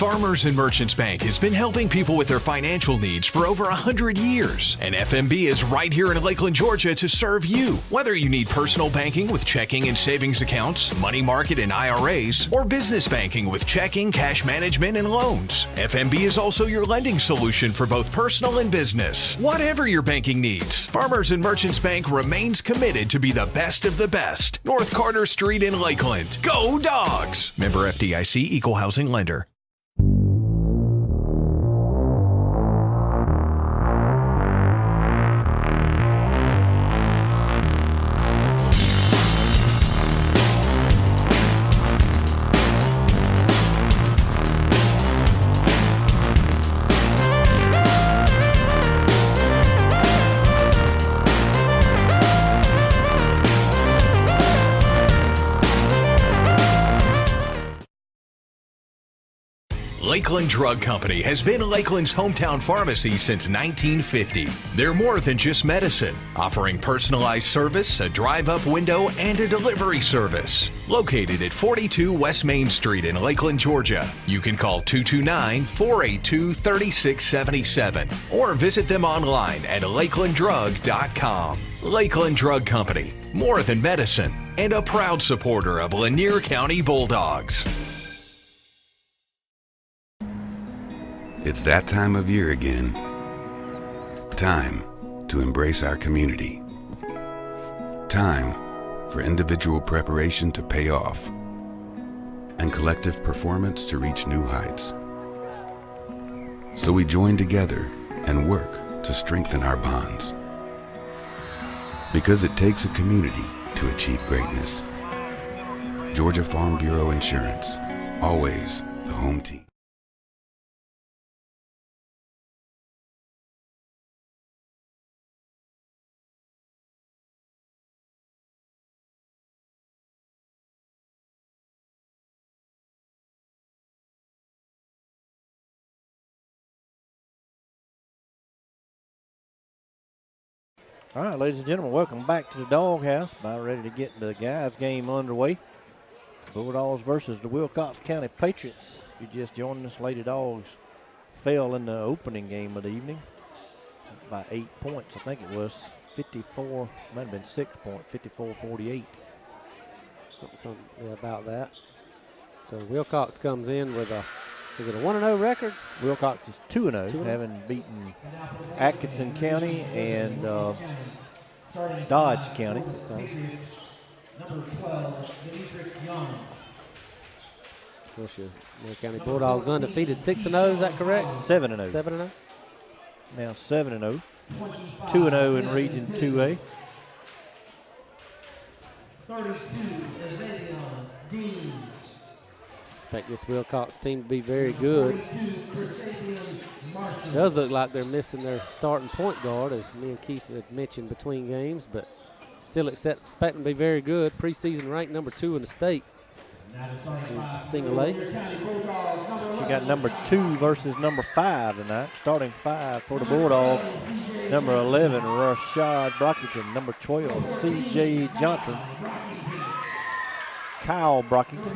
Farmers and Merchants Bank has been helping people with their financial needs for over 100 years. And FMB is right here in Lakeland, Georgia to serve you. Whether you need personal banking with checking and savings accounts, money market and IRAs, or business banking with checking, cash management, and loans, FMB is also your lending solution for both personal and business. Whatever your banking needs, Farmers and Merchants Bank remains committed to be the best of the best. North Carter Street in Lakeland. Go Dogs! Member FDIC, Equal Housing Lender. Lakeland Drug Company has been Lakeland's hometown pharmacy since 1950. They're more than just medicine, offering personalized service, a drive-up window, and a delivery service. Located at 42 West Main Street in Lakeland, Georgia. You can call 229-482-3677 or visit them online at lakelanddrug.com. Lakeland Drug Company, more than medicine, and a proud supporter of Lanier County Bulldogs. It's that time of year again. Time to embrace our community. Time for individual preparation to pay off and collective performance to reach new heights. So we join together and work to strengthen our bonds. Because it takes a community to achieve greatness. Georgia Farm Bureau Insurance, always the home team. All right, ladies and gentlemen, welcome back to the Doghouse. About ready to get the guys' game underway. Bulldogs versus the Wilcox County Patriots. If you just joined us, Lady Dogs fell in the opening game of the evening by 8 points. I think it was 54, might have been 6 points, 54-48. Something yeah, about that. So Wilcox comes in with is it a 1-0 record? Wilcox is 2-0, having beaten Atkinson County and Dodge County. Okay. Number 12, Young. Of course, your Lanier County Bulldogs undefeated 6-0, is that correct? 7-0. 7-0. Now 7-0. 2-0 in Region 2A. 32, Deans. Expect this Wilcox team to be very good. It does look like they're missing their starting point guard, as me and Keith had mentioned between games, but still expect them to be very good. Preseason ranked number 2 in the state. Single A. She got number 2 versus number 5 tonight. Starting 5 for the Bulldogs. Number 11, Rashad Brockington. Number 12, C.J. Johnson. Kyle Brockington.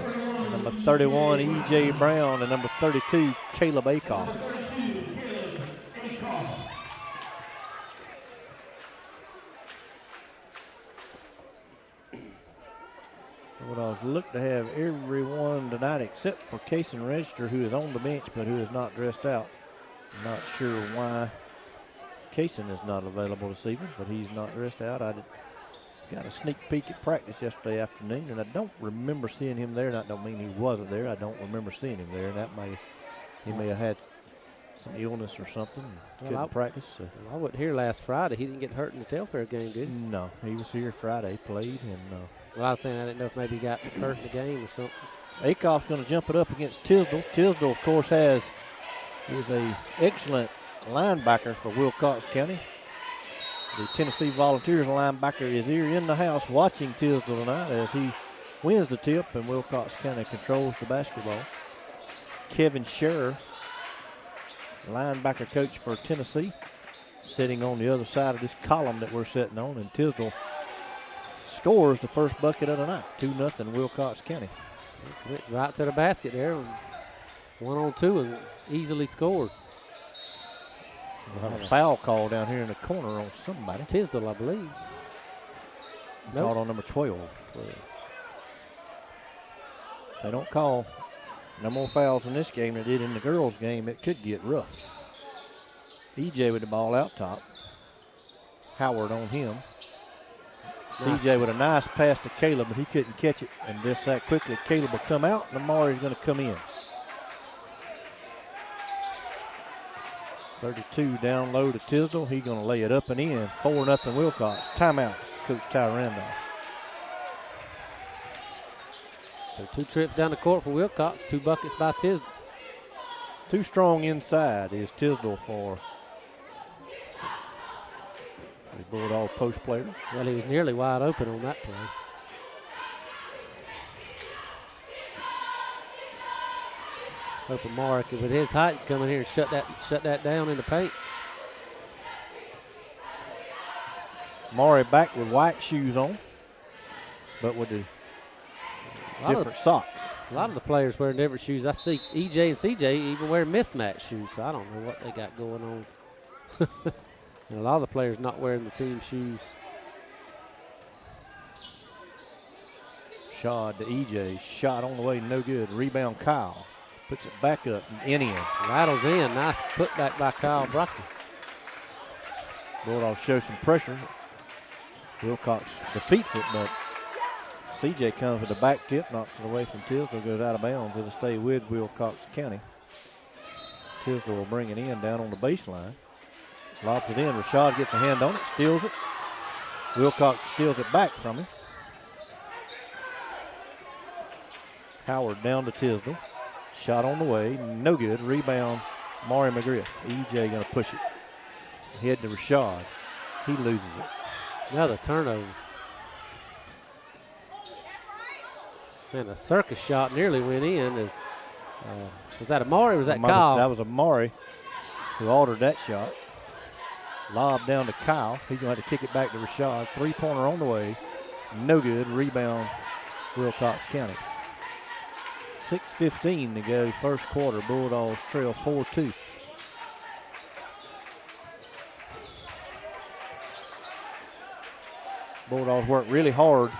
Number 31, E.J. Brown. And number 32, Caleb Acoff. Bulldogs look to have everyone tonight except for Kaysen Register, who is on the bench but who is not dressed out. I'm not sure why Kaysen is not available this evening, but he's not dressed out. I got a sneak peek at practice yesterday afternoon, and I don't remember seeing him there. And that don't mean he wasn't there. I don't remember seeing him there, and he may have had some illness or something. Couldn't practice. So. Well, I wasn't here last Friday. He didn't get hurt in the Telfair game, did he? No, he was here Friday, played, and well, I was saying I didn't know if maybe he got hurt in the game or something. Acoff's going to jump it up against Tisdall. Tisdall, of course, is a excellent linebacker for Wilcox County. The Tennessee Volunteers linebacker is here in the house watching Tisdall tonight as he wins the tip and Wilcox County controls the basketball. Kevin Scherer, linebacker coach for Tennessee, sitting on the other side of this column that we're sitting on, and Tisdall scores the first bucket of the night, 2-0 Wilcox County. Went right to the basket there. 1-on-2 and easily scored. We'll have a foul call down here in the corner on somebody. Tisdale, I believe. Nope. Called on number 12. If they don't call no more fouls in this game than they did in the girls' game, it could get rough. EJ with the ball out top. Howard on him. CJ with a nice pass to Caleb, but he couldn't catch it. And just that quickly, Caleb will come out, and Amari's going to come in. 32 down low to Tisdale. He's going to lay it up and in. 4-0 Wilcox. Timeout, Coach Ty Randolph. So 2 trips down the court for Wilcox, 2 buckets by Tisdale. Too strong inside is Tisdale for the Bulldog post players. Well, he was nearly wide open on that play. Hoping Mark, with his height, come in here and shut that down in the paint. Maury back with white shoes on, but with the different socks. A lot of the players wearing different shoes. I see EJ and CJ even wearing mismatched shoes, so I don't know what they got going on. And a lot of the players not wearing the team shoes. Shot to EJ. Shot on the way, no good. Rebound, Kyle. Puts it back up and in. Rattles in. Nice putback by Kyle Brockton. Bulldogs show some pressure. Wilcox defeats it, but CJ comes with the back tip, knocks it away from Tisdale, goes out of bounds. It'll stay with Wilcox County. Tisdale will bring it in down on the baseline. Lobs it in. Rashad gets a hand on it, steals it. Wilcox steals it back from him. Howard down to Tisdale. Shot on the way, no good. Rebound, Maury McGriff. EJ going to push it. Head to Rashad. He loses it. Another turnover. And a circus shot nearly went in. Was that Amari or was that Kyle? That was Amari who altered that shot. Lob down to Kyle. He's going to have to kick it back to Rashad. 3-pointer on the way. No good. Rebound, Wilcox County. 6:15 to go, first quarter. Bulldogs trail 4-2. Bulldogs work really hard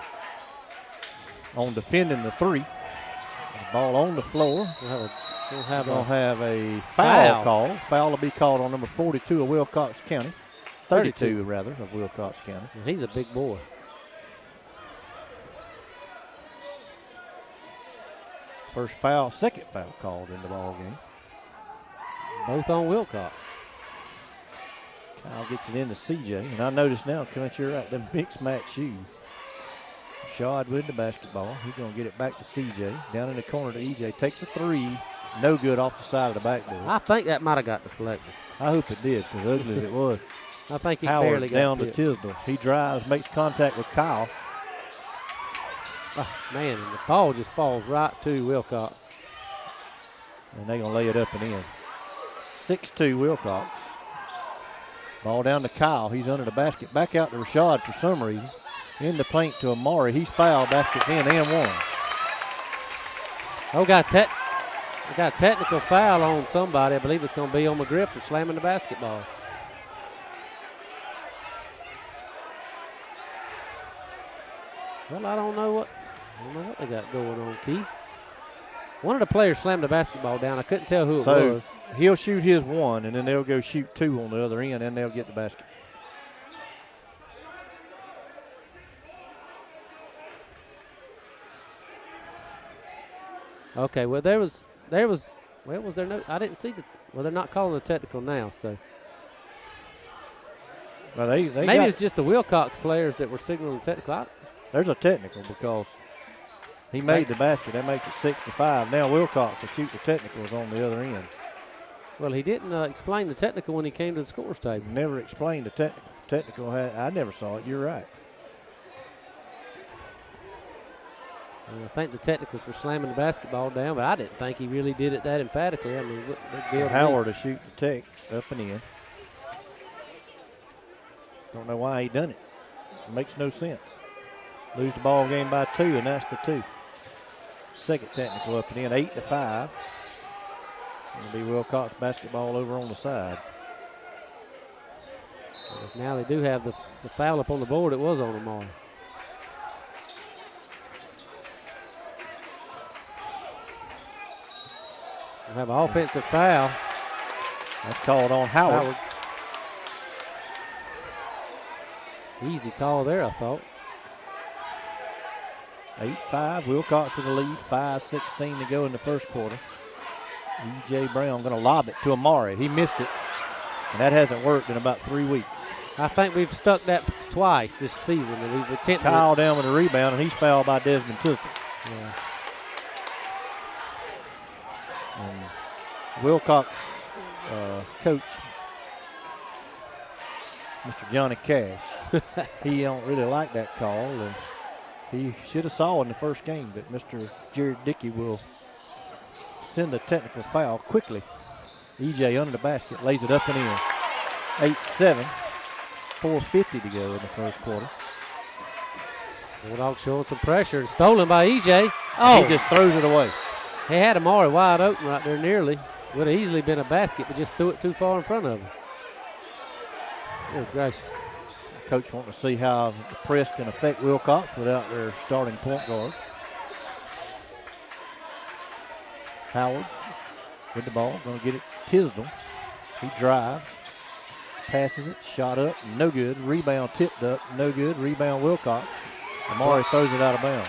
on defending the three. The ball on the floor. We'll have a foul call. Foul will be called on number 42 of Wilcox County. 32 rather, of Wilcox County. He's a big boy. First foul, second foul called in the ball game. Both on Wilcox. Kyle gets it into CJ, and I notice now, Clint, you're right, them mixed match shoes. Shad with the basketball. He's going to get it back to CJ. Down in the corner to EJ. Takes a three. No good off the side of the backboard. I think that might have got deflected. I hope it did, because ugly as it was. I think he Howard barely got down tipped. to Tisdale. He drives, makes contact with Kyle. Oh, man, and the ball just falls right to Wilcox. And they're going to lay it up and in. 6-2 Wilcox. Ball down to Kyle. He's under the basket. Back out to Rashad for some reason. In the paint to Amari. He's fouled. Basket's in and one. Oh, got a technical foul on somebody. I believe it's going to be on McGriff for slamming the basketball. Well, I don't know what they got going on, Keith. One of the players slammed the basketball down. I couldn't tell who it was. He'll shoot his one, and then they'll go shoot two on the other end, and they'll get the basket. Okay, well, was there no, I didn't see they're not calling a technical now, so. Well, they maybe it's just the Wilcox players that were signaling technical. There's a technical because he made the basket. That makes it 6-5. Now Wilcox will shoot the technicals on the other end. Well, he didn't explain the technical when he came to the scores table. Never explained the technical. Technical, I never saw it. You're right. I think the technicals for slamming the basketball down, but I didn't think he really did it that emphatically. I mean, Howard to shoot the tech up and in. Don't know why he done it. It makes no sense. Lose the ball game by 2, and that's the 2. Second technical up and in, 8-5. It'll be Wilcox basketball over on the side. Because now they do have the foul up on the board. It was on Amari. We'll have an offensive foul. That's called on Howard. Easy call there, I thought. 8-5, Wilcox with the lead, 5:16 to go in the first quarter. E.J. Brown going to lob it to Amari. He missed it, and that hasn't worked in about 3 weeks. I think we've stuck that twice this season, and we've attempted. Kyle down with a rebound, and he's fouled by Desmond Tisdale. Yeah. And Wilcox coach, Mr. Johnny Cash, he don't really like that call. And he should have saw in the first game, but Mr. Jared Dickey will send a technical foul quickly. EJ under the basket, lays it up and in. 8-7, 4:50 to go in the first quarter. Bulldogs showing some pressure and stolen by EJ. Oh, he just throws it away. He had Amari wide open right there nearly. Would have easily been a basket, but just threw it too far in front of him. Good gracious. Coach wanting to see how the press can affect Wilcox without their starting point guard. Howard with the ball, going to get it Tisdale. He drives, passes it, shot up, no good. Rebound tipped up, no good. Rebound Wilcox. Amari throws it out of bounds.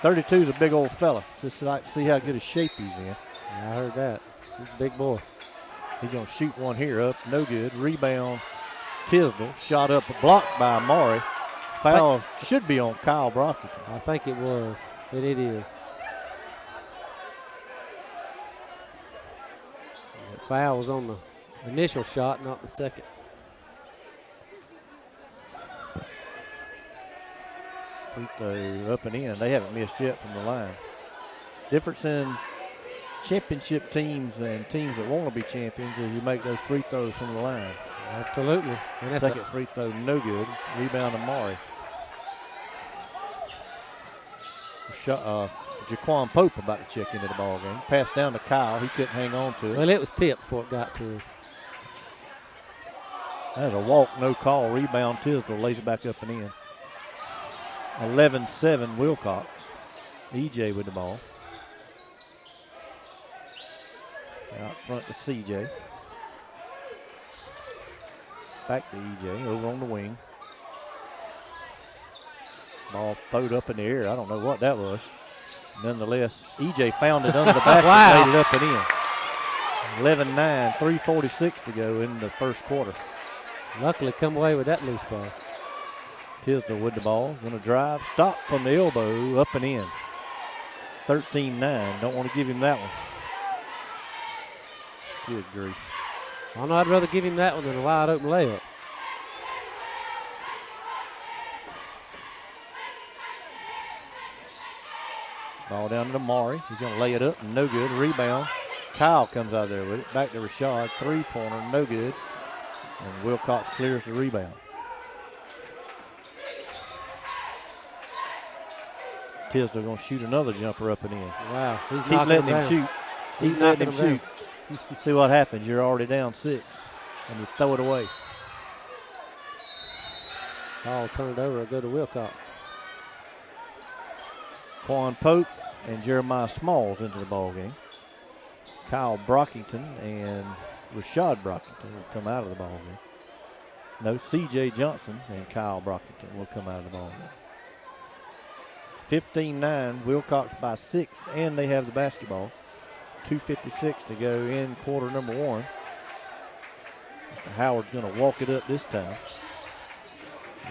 32 is a big old fella. Just like to see how good a shape he's in. Yeah, I heard that. He's a big boy. He's going to shoot one here up, no good. Rebound Tisdale, shot up, blocked by Amari. Foul should be on Kyle Brockington. I think it was, and it is. That foul was on the initial shot, not the second. Free throw up and in. They haven't missed yet from the line. Difference in championship teams and teams that want to be champions is you make those free throws from the line. Absolutely. And that's second free throw, no good. Rebound Amari. Jaquan Pope about to check into the ball game. Pass down to Kyle. He couldn't hang on to it. Well, it was tipped before it got to him. That's a walk, no call. Rebound Tisdale, lays it back up and in. 11-7 Wilcox. EJ with the ball. Out front to CJ. Back to EJ, over on the wing. Ball throwed up in the air. I don't know what that was. Nonetheless, EJ found it under the basket, wow. Laid it up and in. 11-9, 3:46 to go in the first quarter. Luckily come away with that loose ball. Tisdale with the ball, gonna drive, stop from the elbow, up and in. 13-9, don't want to give him that one. Good grief. I don't know, I'd rather give him that one than a wide open layup. Ball down to Amari. He's going to lay it up, no good. Rebound. Kyle comes out there with it. Back to Rashad. Three-pointer, no good. And Wilcox clears the rebound. Tisdale going to shoot another jumper up and in. Wow. Keep letting him shoot. Keep letting him shoot. See what happens. You're already down 6. And you throw it away. Ball turned over and go to Wilcox. Quan Pope and Jeremiah Smalls into the ball game. Kyle Brockington and Rashad Brockington will come out of the ball game. No, C.J. Johnson and Kyle Brockington will come out of the ball game. 15-9, Wilcox by 6, and they have the basketball. 2:56 to go in quarter number 1. Mr. Howard's going to walk it up this time.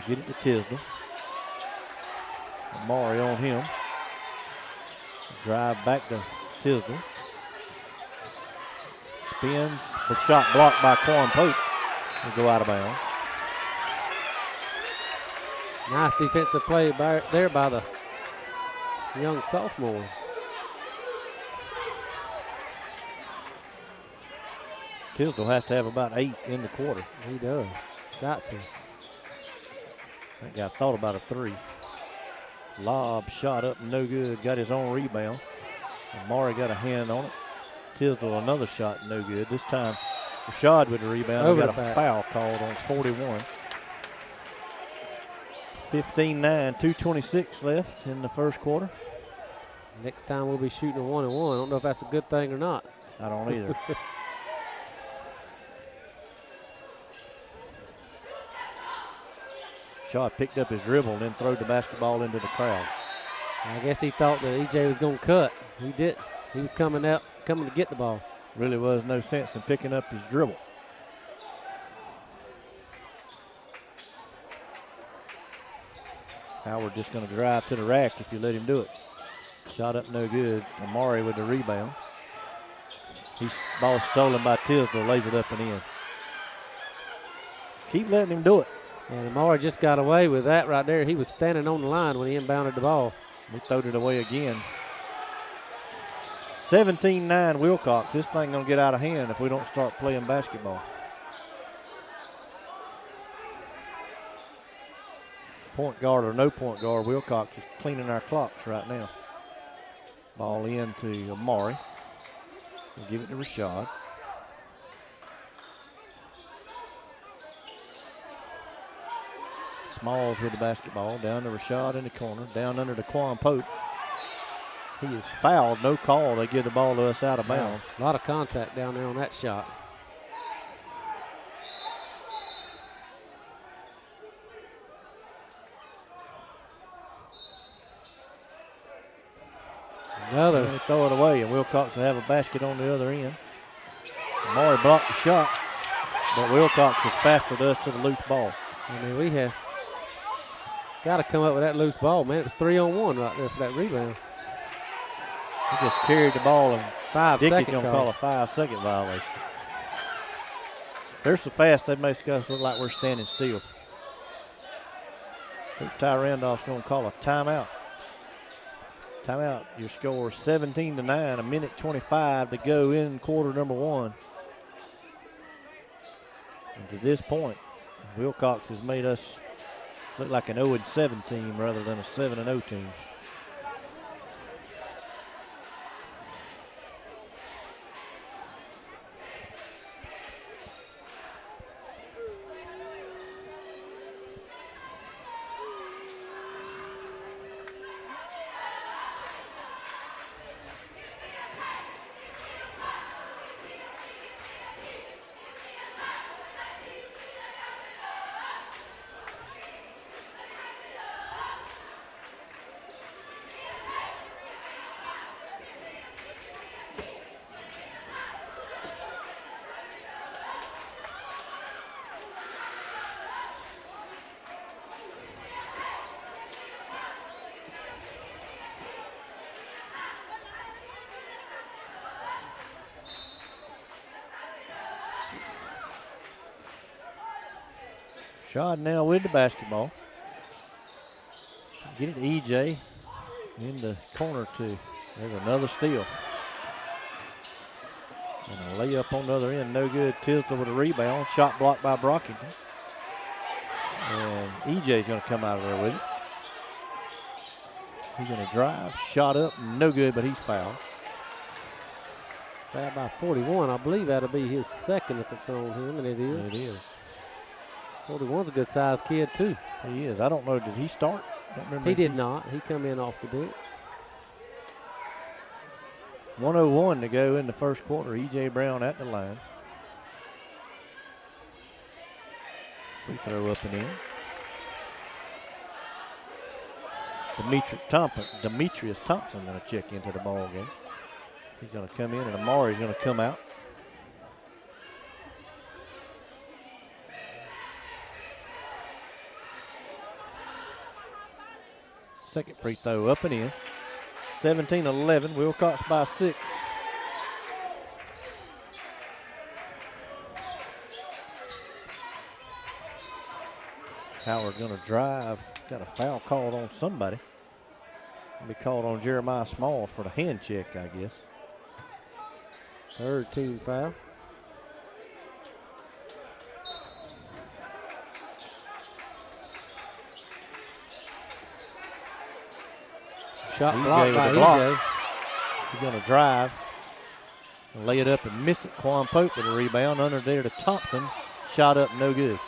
Get it to Tisdale. Amari on him. Drive back to Tisdale. Spins, but shot blocked by Quan Pope. Will go out of bounds. Nice defensive play there by the young sophomore. Tisdale has to have about 8 in the quarter. He does. Got to. That guy thought about a 3. Lob, shot up, no good. Got his own rebound. Amari got a hand on it. Tisdale another shot, no good. This time, Rashad with the rebound. Over We got the a back. foul called on 41. 15-9, 2:26 left in the first quarter. Next time we'll be shooting a 1-and-1. I don't know if that's a good thing or not. I don't either. Shaw picked up his dribble and then threw the basketball into the crowd. I guess he thought that EJ was going to cut. He did. He was coming to get the ball. Really was no sense in picking up his dribble. Howard just going to drive to the rack if you let him do it. Shot up no good. Amari with the rebound. He's ball stolen by Tisdale, lays it up and in. Keep letting him do it. And Amari just got away with that right there. He was standing on the line when he inbounded the ball. We throwed it away again. 17-9 Wilcox. This thing going to get out of hand if we don't start playing basketball. Point guard or no point guard, Wilcox is cleaning our clocks right now. Ball in to Amari. We'll give it to Rashad. Smalls with the basketball. Down to Rashad in the corner. Down under to Quan Pope. He is fouled. No call. They give the ball to us out of bounds. A lot of contact down there on that shot. Another. They throw it away, and Wilcox will have a basket on the other end. Amari blocked the shot, but Wilcox is faster to us to the loose ball. I mean, we have got to come up with that loose ball, man. It was 3-on-1 right there for that rebound. He just carried the ball, and 5 Dickey's second going to call. call a 5-second violation. They're so fast, they make us look like we're standing still. Coach Ty Randolph's going to call a timeout. Timeout. Your score 17-9, a minute 25 to go in quarter number one. And to this point, Wilcox has made us look like an 0-7 team rather than a 7-0 team. Shad now with the basketball. Get it to EJ. In the corner two. There's another steal. And a layup on the other end. No good. Tisdale with a rebound. Shot blocked by Brockington. And EJ's going to come out of there with it. He's going to drive. Shot up. No good, but he's fouled. Fouled by 41. I believe that'll be his second if it's on him, and it is. It is. 41's a good sized kid, too. He is. I don't know. Did he start? Don't remember. He did not. He come in off the bench. 1:01 to go in the first quarter. EJ Brown at the line. Free throw up and in. Demetrius Thompson going to check into the ball game. He's going to come in, and Amari's going to come out. Second free throw up and in. 17-11, Wilcox by 6. Howard going to drive. Got a foul called on somebody. It'll be called on Jeremiah Smalls for the hand check, I guess. Third team foul. Shot blocked by EJ. He's going to drive. Lay it up and miss it. Quan Pope with a rebound. Under there to Thompson. Shot up, no good.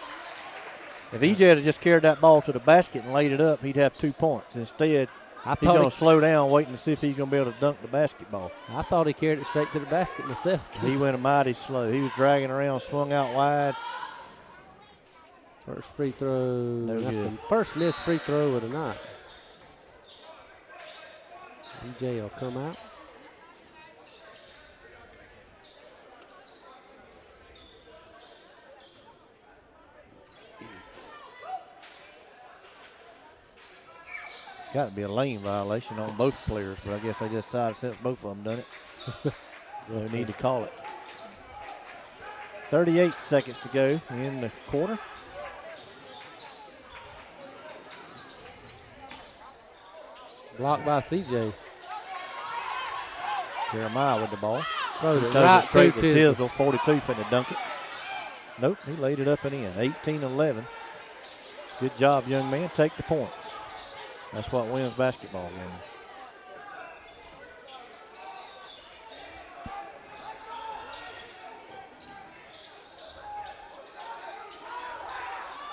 If EJ had just carried that ball to the basket and laid it up, he'd have 2 points. Instead, he's going to slow down, waiting to see if he's going to be able to dunk the basketball. I thought he carried it straight to the basket myself. He went mighty slow. He was dragging around, swung out wide. First free throw. No That's good. the first missed free throw of the night. EJ will come out. Got to be a lane violation on both players, but I guess they just decided since both of them done it, we need to call it. 38 seconds to go in the quarter. Blocked by CJ. Jeremiah with the ball. Throws it Throws right it straight to to Tisdale. Tisdale. 42 finna dunk it. Nope, he laid it up and in. 18-11. Good job, young man. Take the points. That's what wins basketball games.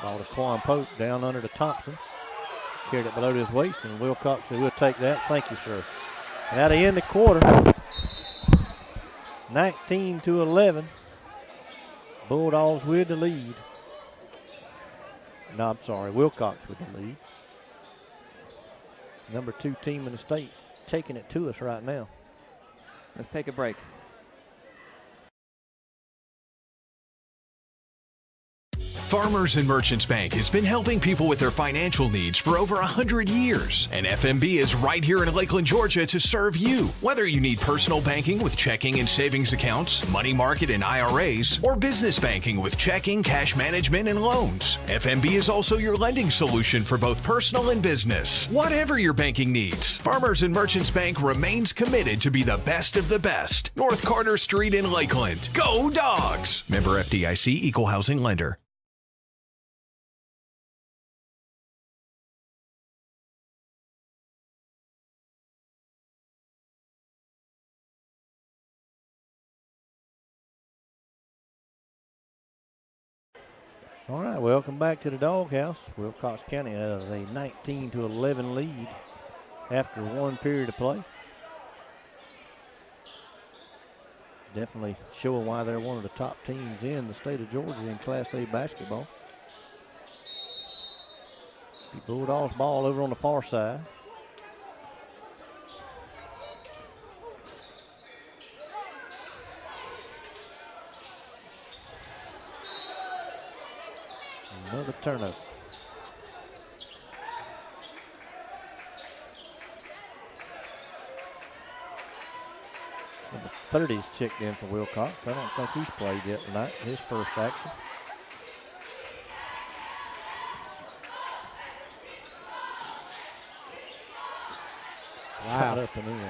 Ball to Quan Pope down under to Thompson. Carried it below his waist, and Wilcox said, "We'll take that. Thank you, sir." That'll end the quarter. 19-11. Bulldogs with the lead. No, I'm sorry, Wilcox with the lead. Number 2 team in the state taking it to us right now. Let's take a break. Farmers and Merchants Bank has been helping people with their financial needs for over 100 years. And FMB is right here in Lakeland, Georgia to serve you. Whether you need personal banking with checking and savings accounts, money market and IRAs, or business banking with checking, cash management, and loans, FMB is also your lending solution for both personal and business. Whatever your banking needs, Farmers and Merchants Bank remains committed to be the best of the best. North Carter Street in Lakeland. Go Dogs! Member FDIC, Equal Housing Lender. All right, welcome back to the Doghouse. Wilcox County has a 19-11 lead after 1 period of play. Definitely showing why they're one of the top teams in the state of Georgia in Class A basketball. The Bulldogs ball over on the far side. Another turnover. Number 30's checked in for Wilcox. I don't think he's played yet tonight. His first action. Shot up and in.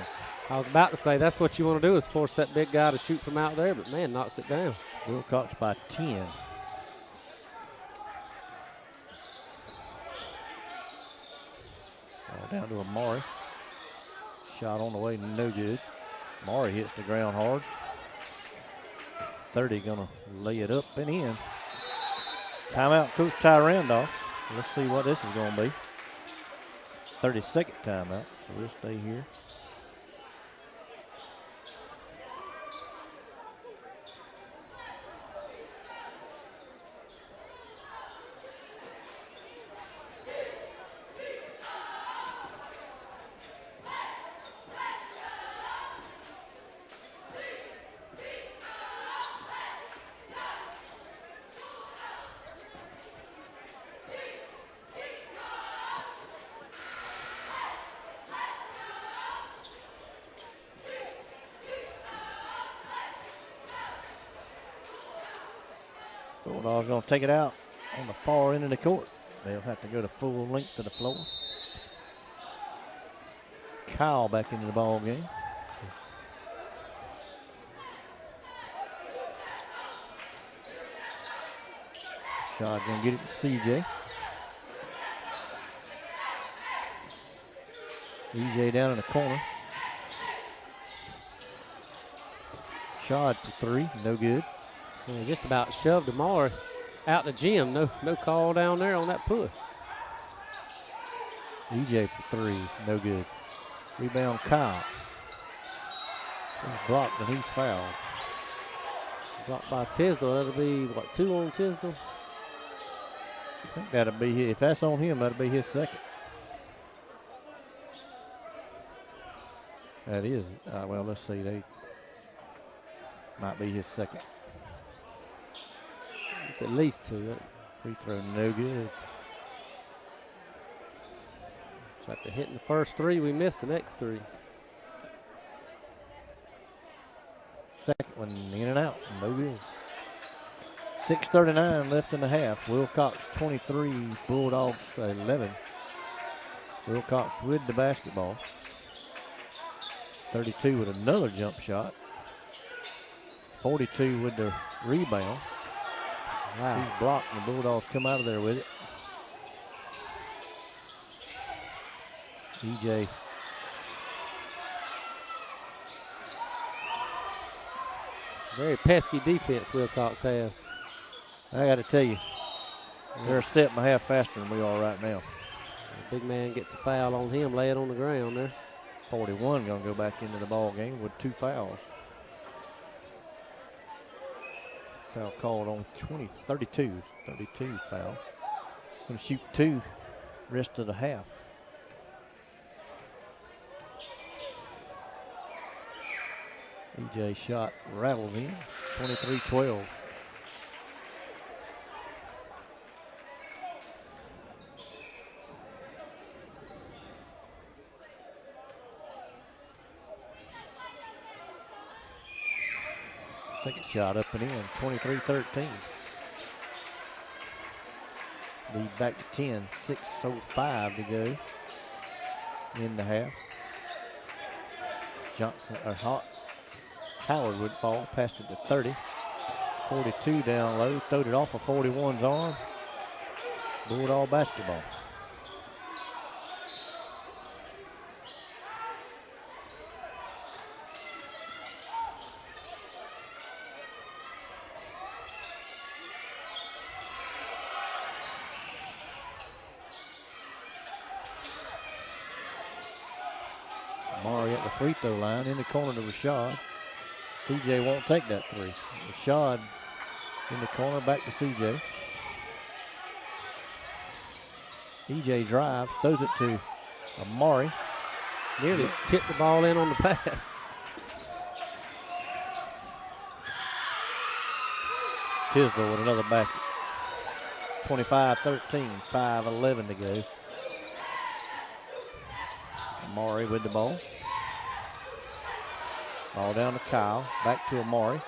I was about to say that's what you want to do is force that big guy to shoot from out there, but man, knocks it down. Wilcox by 10. Down to Amari. Shot on the way, no good. Amari hits the ground hard. 30 gonna lay it up and in. Timeout, Coach Ty Randolph. Let's see what this is gonna be. 32nd timeout, so we'll stay here. Bulldogs going to take it out on the far end of the court. They'll have to go to full length of the floor. Kyle back into the ball game. Shot going to get it to CJ. EJ down in the corner. Shot for 3, no good. Yeah, just about shoved Amari out the gym. No call down there on that push. EJ for 3, no good. Rebound Kyle. He's blocked and he's fouled. Blocked by Tisdale. That'll be, what, 2 on Tisdale? I think that'll be, if that's on him, that'll be his second. That is, well, let's see. They might be his second. It's at least 2. Free throw, no good. So after hitting the first 3, we missed the next 3. Second one in and out, no good. 6:39 left in the half. Wilcox 23, Bulldogs 11. Wilcox with the basketball. 32 with another jump shot. 42 with the rebound. Wow. He's blocked and the Bulldogs come out of there with it. EJ. Very pesky defense Wilcox has. I got to tell you, they're a step and a half faster than we are right now. The big man gets a foul on him, lay it on the ground there. 41 going to go back into the ball game with 2 fouls. Foul called on 32 foul. Going to shoot 2 rest of the half. EJ shot rattles in, 23-12. Second shot up and in, 23-13. Lead back to 10, 6:05 to go in the half. Johnson, or Howard with ball, passed it to 30. 42 down low, throwed it off of 41's arm. Bulldog basketball. Amari at the free throw line in the corner to Rashad. CJ won't take that 3. Rashad in the corner, back to CJ. EJ drives, throws it to Amari. Nearly tipped the ball in on the pass. Tisdale with another basket. 25-13, 5:11 to go. Amari with the ball. Ball down to Kyle. Back to Amari.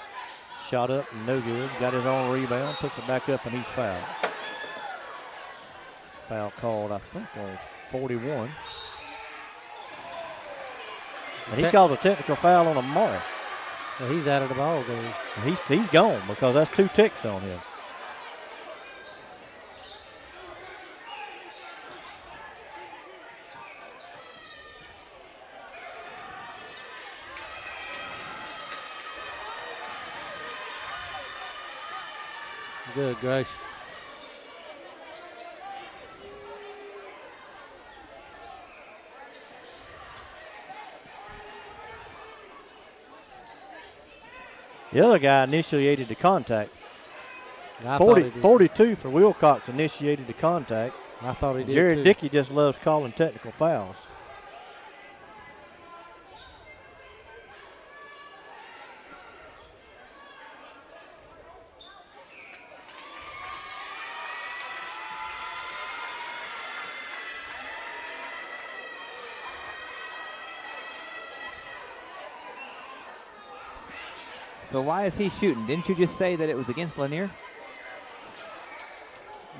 Shot up, no good. Got his own rebound. Puts it back up, and he's fouled. Foul called, I think, on 41. And he calls a technical foul on Amari. Well, he's out of the ball game. He's gone because that's 2 ticks on him. Good gracious. The other guy initiated the contact. 42 for Wilcox initiated the contact. I thought he did Jared too. Dickey just loves calling technical fouls. So why is he shooting? Didn't you just say that it was against Lanier?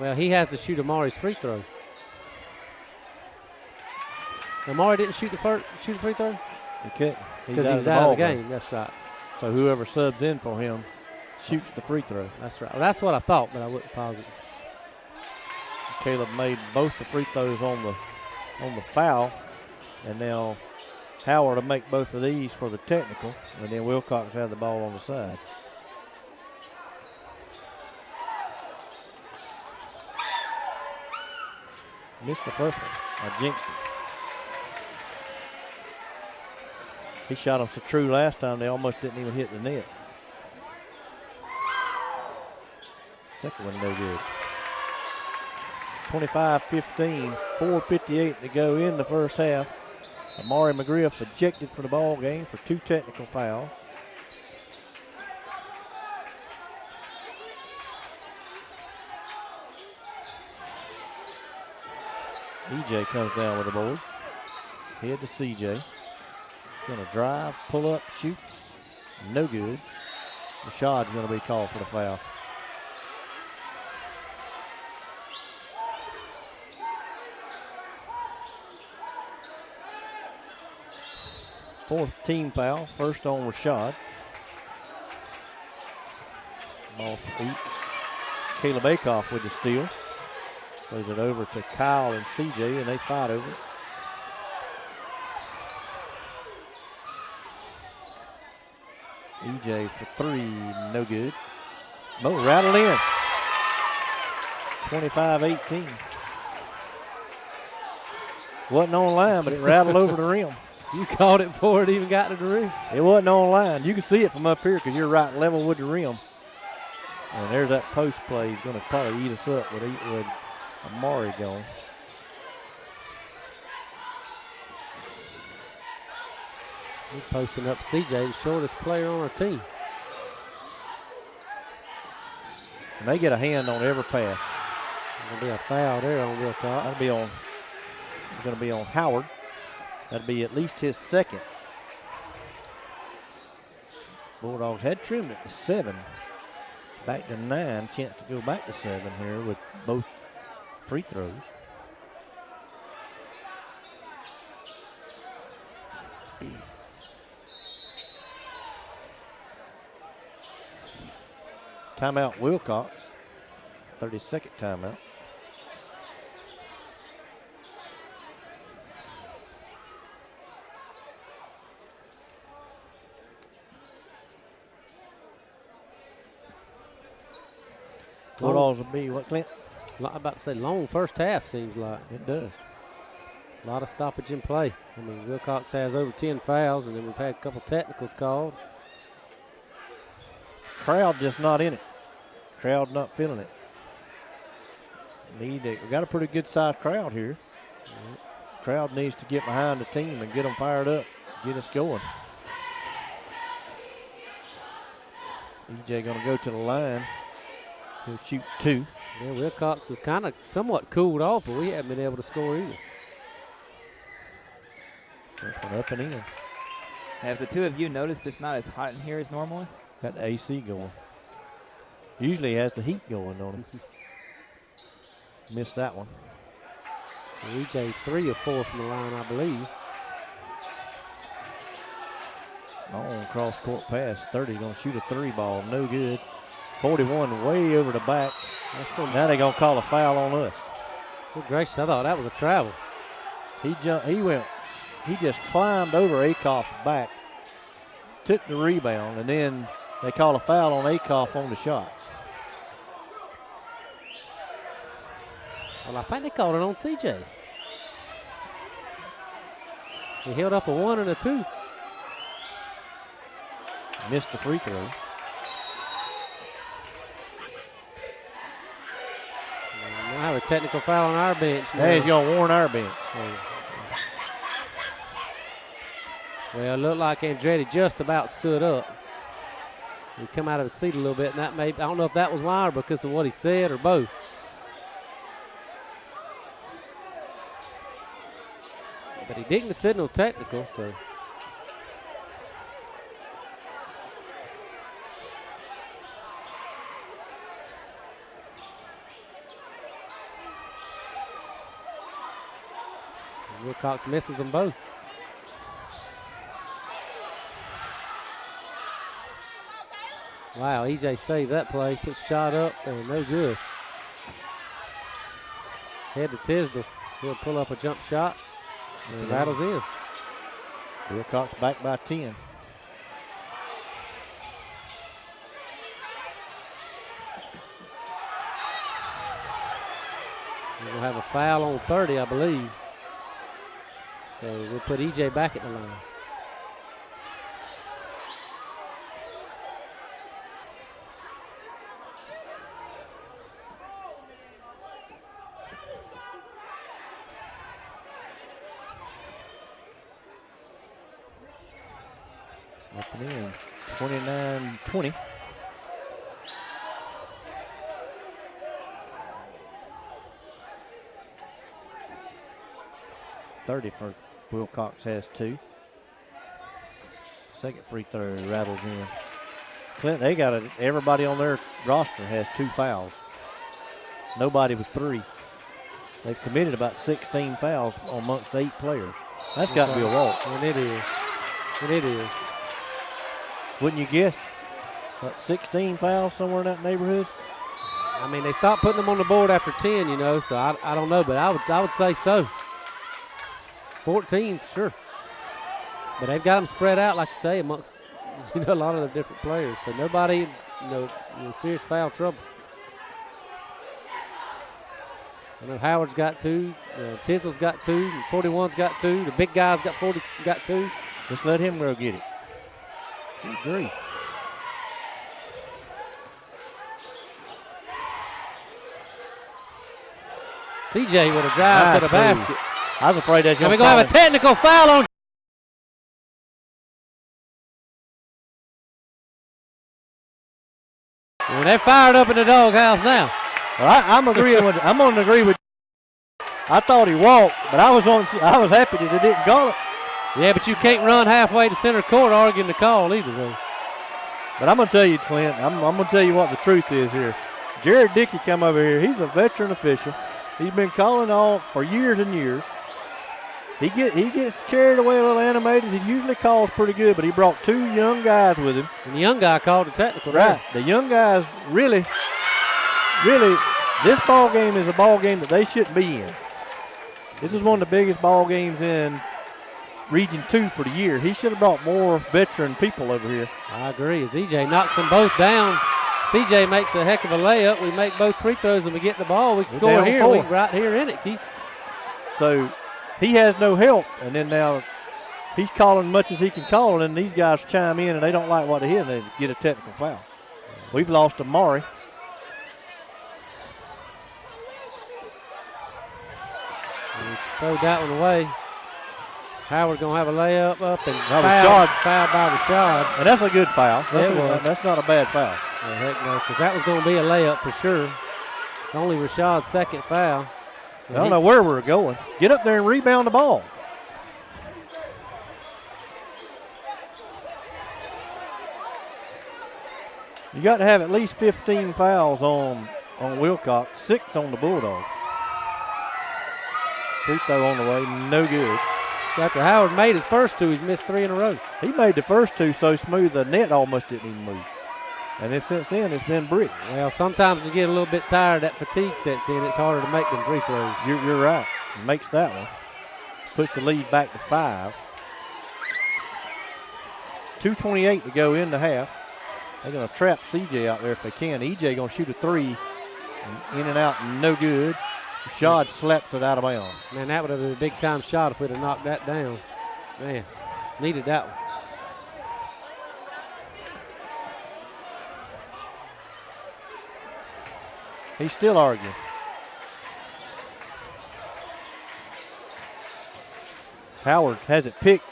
Well, he has to shoot Amari's free throw. Amari didn't shoot the free throw? He couldn't. Because he was out of the game. That's right. So whoever subs in for him shoots the free throw. That's right. Well, that's what I thought, but I wasn't positive. Caleb made both the free throws on the foul, and now Howard to make both of these for the technical, and then Wilcox had the ball on the side. Missed the first one. I jinxed it. He shot them so true last time they almost didn't even hit the net. Second one no good. 25-15, 4:58 to go in the first half. Amari McGriff ejected for the ball game for 2 technical fouls. EJ comes down with the board. Head to CJ. Gonna drive, pull up, shoots. No good. Rashad's gonna be called for the foul. Fourth team foul, first on Rashad. Ball for 8. Caleb Akoff with the steal. Plays it over to Kyle and CJ, and they fight over it. EJ for 3, no good. Mo rattled in. 25-18. Wasn't on line, but it rattled over the rim. You caught it before it even got to the rim. It wasn't on line. You can see it from up here because you're right level with the rim. And there's that post play. He's going to probably eat us up with Amari going. We're posting up CJ, the shortest player on our team. And they get a hand on every pass. There's going to be a foul there on Wilcox. That'll be on. Going to be on Howard. That'd be at least his second. Bulldogs had trimmed it to 7. It's back to 9. Chance to go back to 7 here with both free throws. Timeout Wilcox. 32nd timeout. Bulldogs will be what, Clint? I'm about to say long first half, seems like. It does. A lot of stoppage in play. I mean, Wilcox has over 10 fouls, and then we've had a couple technicals called. Crowd just not in it. Crowd not feeling it. We got a pretty good sized crowd here. Crowd needs to get behind the team and get them fired up, get us going. EJ gonna go to the line. He'll shoot 2. Yeah, Wilcox is kind of somewhat cooled off, but we haven't been able to score either. First one up and in. Have the two of you noticed it's not as hot in here as normally? Got the AC going. Usually he has the heat going on him. Missed that one. So EJ 3 or 4 from the line, I believe. Long cross court pass. 30 gonna shoot a 3 ball. No good. 41 way over the back. Now they're gonna call a foul on us. Good gracious, I thought that was a travel. He just climbed over Akoff's back, took the rebound, and then they call a foul on Akoff on the shot. Well, I think they called it on CJ. He held up a 1 and a 2. Missed the free throw. We'll have a technical foul on our bench now. Hey, he's going to warn our bench. Well, it looked like Andretti just about stood up. He come out of his seat a little bit, and that I don't know if that was why or because of what he said or both. But he didn't signal technical, so. Wilcox misses them both. Wow, EJ saved that play. Puts a shot up and no good. Head to Tisdale. He'll pull up a jump shot and rattles in. Wilcox back by 10. We're going to have a foul on 30, I believe. So we'll put EJ back at the line. Up and in, 29-20. .30 for Wilcox has 2. Second free throw rattles in. Clint, they got everybody on their roster has 2 fouls. Nobody with 3. They've committed about 16 fouls amongst 8 players. That's got to be a walk. And it is. And it is. Wouldn't you guess? What, 16 fouls somewhere in that neighborhood? I mean, they stopped putting them on the board after 10, you know, so I don't know, but I would say so. 14, sure. But they've got them spread out, like you say, amongst a lot of the different players. So nobody, in serious foul trouble. I know Howard's got 2, Tisdale's got 2, and 41's got 2. The big guy's got 2. Just let him go get it. Good grief. CJ with a drive to the basket. I was afraid that's going to have a technical foul on. And they're fired up in the doghouse now. Well, I'm going to agree with. I thought he walked, but I was happy that they didn't call it. Yeah, but you can't run halfway to center court arguing the call either, though. But I'm going to tell you, Clint, I'm going to tell you what the truth is here. Jared Dickey come over here. He's a veteran official. He's been calling all for years and years. He gets carried away a little animated. He usually calls pretty good, but he brought 2 young guys with him. And the young guy called it technical. Right. The young guys really, this ball game is a ball game that they shouldn't be in. This is one of the biggest ball games in Region 2 for the year. He should have brought more veteran people over here. I agree. As EJ knocks them both down, CJ makes a heck of a layup. We make both free throws and we get the ball. We can score here. We're right here in it, Keith. So he has no help, and then now he's calling much as he can call, and then these guys chime in, and they don't like what they hear, and they get a technical foul. We've lost to Maury. Throw that one away. Howard going to have a layup up and foul by Rashad. And that's a good foul. That's not a bad foul. Oh, heck no, because that was going to be a layup for sure. Only Rashad's second foul. I don't know where we're going. Get up there and rebound the ball. You got to have at least 15 fouls on Wilcox, 6 on the Bulldogs. Free throw on the way, no good. So after Howard made his first 2, he's missed 3 in a row. He made the first 2 so smooth the net almost didn't even move. And then since then, it's been bricks. Well, sometimes you get a little bit tired. That fatigue sets in. It's harder to make them free throws. You're right. Makes that one. Puts the lead back to 5. 2:28 to go in the half. They're going to trap CJ out there if they can. EJ going to shoot a 3. In and out, no good. Rashad slaps it out of bounds. Man, that would have been a big-time shot if we'd have knocked that down. Man, needed that one. He's still arguing. Howard has it picked.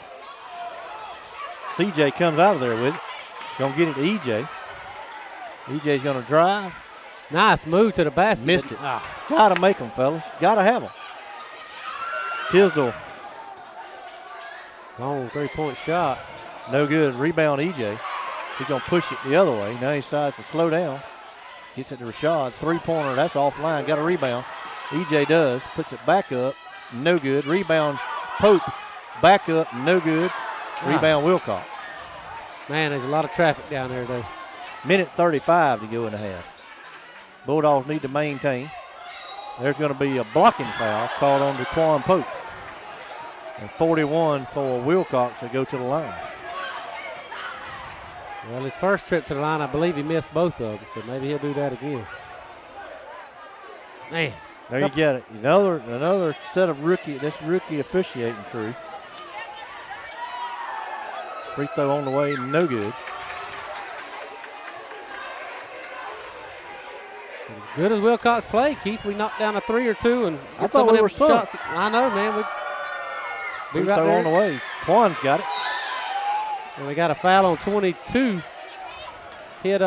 CJ comes out of there with it. Gonna get it to EJ. EJ's gonna drive. Nice move to the basket. Missed it. Gotta make them, fellas. Gotta have them. Tisdale. Long 3-point shot. No good. Rebound EJ. He's gonna push it the other way. Now he decides to slow down. Gets it to Rashad. 3-pointer. That's offline. Got a rebound. EJ does. Puts it back up. No good. Rebound Pope. Back up. No good. Rebound Wilcox. Man, there's a lot of traffic down there, though. Minute 35 to go in the half. Bulldogs need to maintain. There's going to be a blocking foul called on Daquan Pope. And 41 for Wilcox to go to the line. Well, his first trip to the line, I believe he missed both of them, so maybe he'll do that again. Man. There you get it. Another set of rookie officiating crew. Free throw on the way, no good. As good as Wilcox played, Keith, we knocked down a 3 or 2 and I thought we were shots. I know, man. Free right throw there. on the way. Quan's got it. And we got a foul on 22. Hit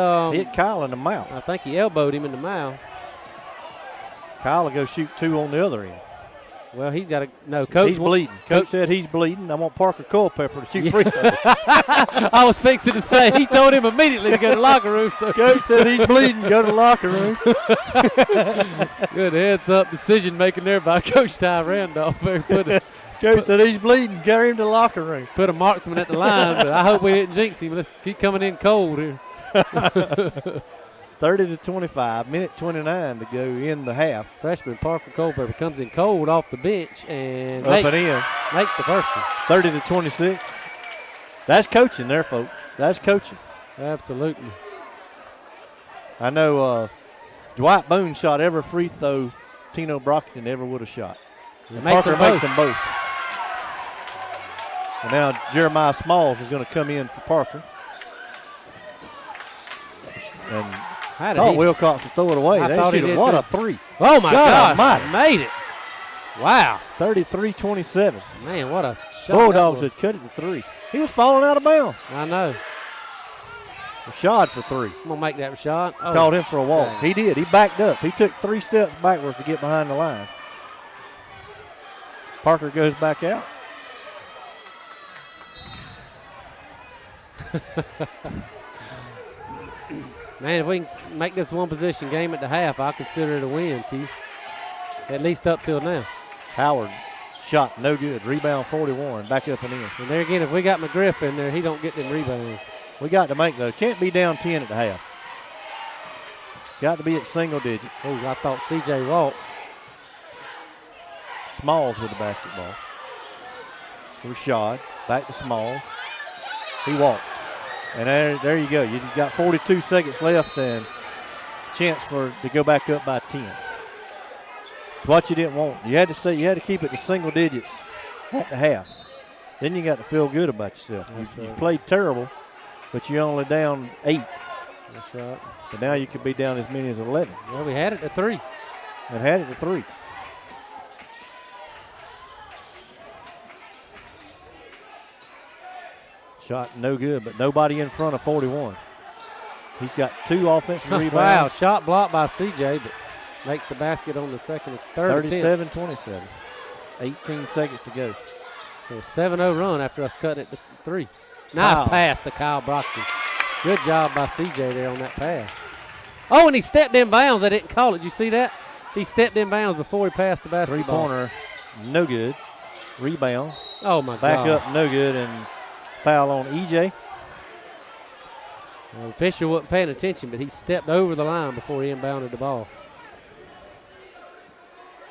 Kyle in the mouth. I think he elbowed him in the mouth. Kyle will go shoot 2 on the other end. Well, he's got Coach. He's bleeding. Coach said he's bleeding. I want Parker Culpepper to shoot free throws. I was fixing to say, he told him immediately to go to the locker room. So Coach said he's bleeding. Go to the locker room. Good heads-up decision making there by Coach Ty Randolph. Coach said he's bleeding. Carry him to the locker room. Put a marksman at the line, but I hope we didn't jinx him. Let's keep coming in cold here. 30-25, minute 29 to go in the half. Freshman Parker Culpepper comes in cold off the bench and makes the first one. 30-26. That's coaching there, folks. That's coaching. Absolutely. I know Dwight Boone shot every free throw Tino Brockton ever would have shot. And Parker makes them both. And now Jeremiah Smalls is going to come in for Parker. And I thought Wilcox would throw it away. What a 3. Oh, my God. Made it. Wow. 33-27. Man, what a shot. Bulldogs had cut it to 3. He was falling out of bounds. I know. Rashad for 3. I'm going to make that shot. Oh. Called him for a walk. Okay. He did. He backed up. He took 3 steps backwards to get behind the line. Parker goes back out. Man, if we can make this one-possession game at the half, I consider it a win, Keith. At least up till now. Howard shot no good. Rebound 41. Back up and in. And there again, if we got McGriff in there, he don't get them rebounds. We got to make those. Can't be down 10 at the half. Got to be at single digits. Oh, I thought C.J. walked. Smalls with the basketball. Rashad. Back to Smalls. He walked. And there you go. You got 42 seconds left and chance to go back up by 10. It's what you didn't want. You had to keep it to single digits at the half. Then you got to feel good about yourself. You played terrible, but you're only down 8. That's right. But now you could be down as many as 11. Well, we had it to 3. And had it to 3. Shot no good, but nobody in front of 41. He's got 2 offensive rebounds. Wow, shot blocked by CJ, but makes the basket on the second, third 37-27. 18 seconds to go. So a 7-0 run after us cutting it to 3. Nice pass to Kyle Brockton. Good job by CJ there on that pass. Oh, and he stepped in bounds. I didn't call it. Did you see that? He stepped in bounds before he passed the basketball. 3-pointer, no good. Rebound. Oh, my God. Back up, no good, and foul on EJ. Well, the official wasn't paying attention, but he stepped over the line before he inbounded the ball.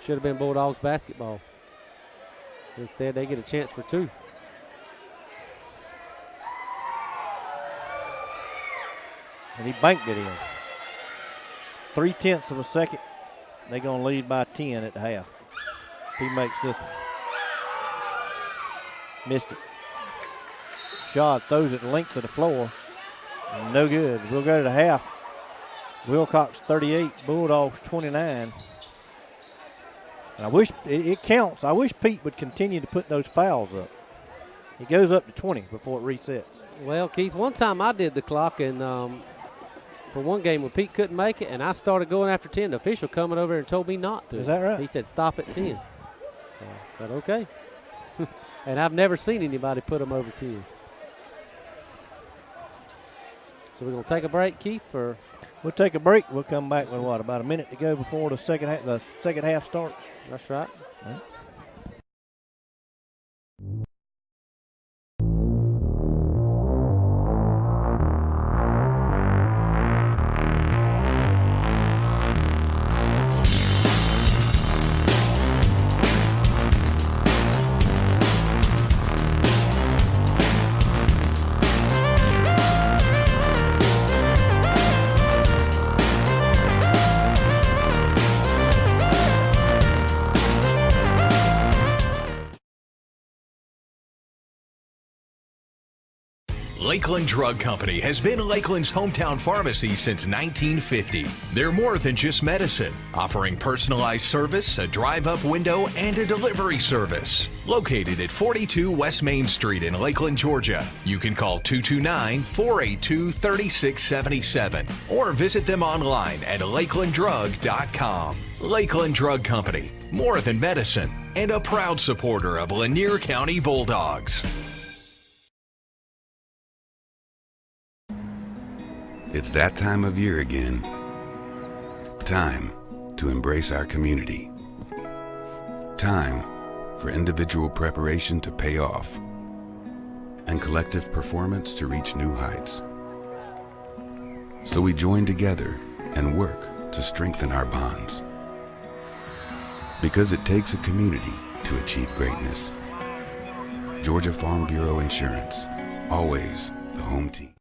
Should have been Bulldogs basketball. Instead, they get a chance for 2. And he banked it in. 0.3 of a second. They're going to lead by 10 at the half. If he makes this one. Missed it. Shot throws it length of the floor. No good. We'll go to the half. Wilcox 38, Bulldogs 29. And I wish it counts. I wish Pete would continue to put those fouls up. It goes up to 20 before it resets. Well, Keith, one time I did the clock, and for one game when Pete couldn't make it, and I started going after 10. The official coming over and told me not to. Is that right? He said, stop at 10. So I said, okay. And I've never seen anybody put them over 10. So we're going to take a break, Keith, or? We'll take a break. We'll come back with about a minute to go before the second half starts. That's right. All right. Lakeland Drug Company has been Lakeland's hometown pharmacy since 1950. They're more than just medicine, offering personalized service, a drive-up window, and a delivery service. Located at 42 West Main Street in Lakeland, Georgia. You can call 229-482-3677 or visit them online at lakelanddrug.com. Lakeland Drug Company, more than medicine, and a proud supporter of Lanier County Bulldogs. It's that time of year again. Time to embrace our community. Time for individual preparation to pay off and collective performance to reach new heights. So we join together and work to strengthen our bonds. Because it takes a community to achieve greatness. Georgia Farm Bureau Insurance, always the home team.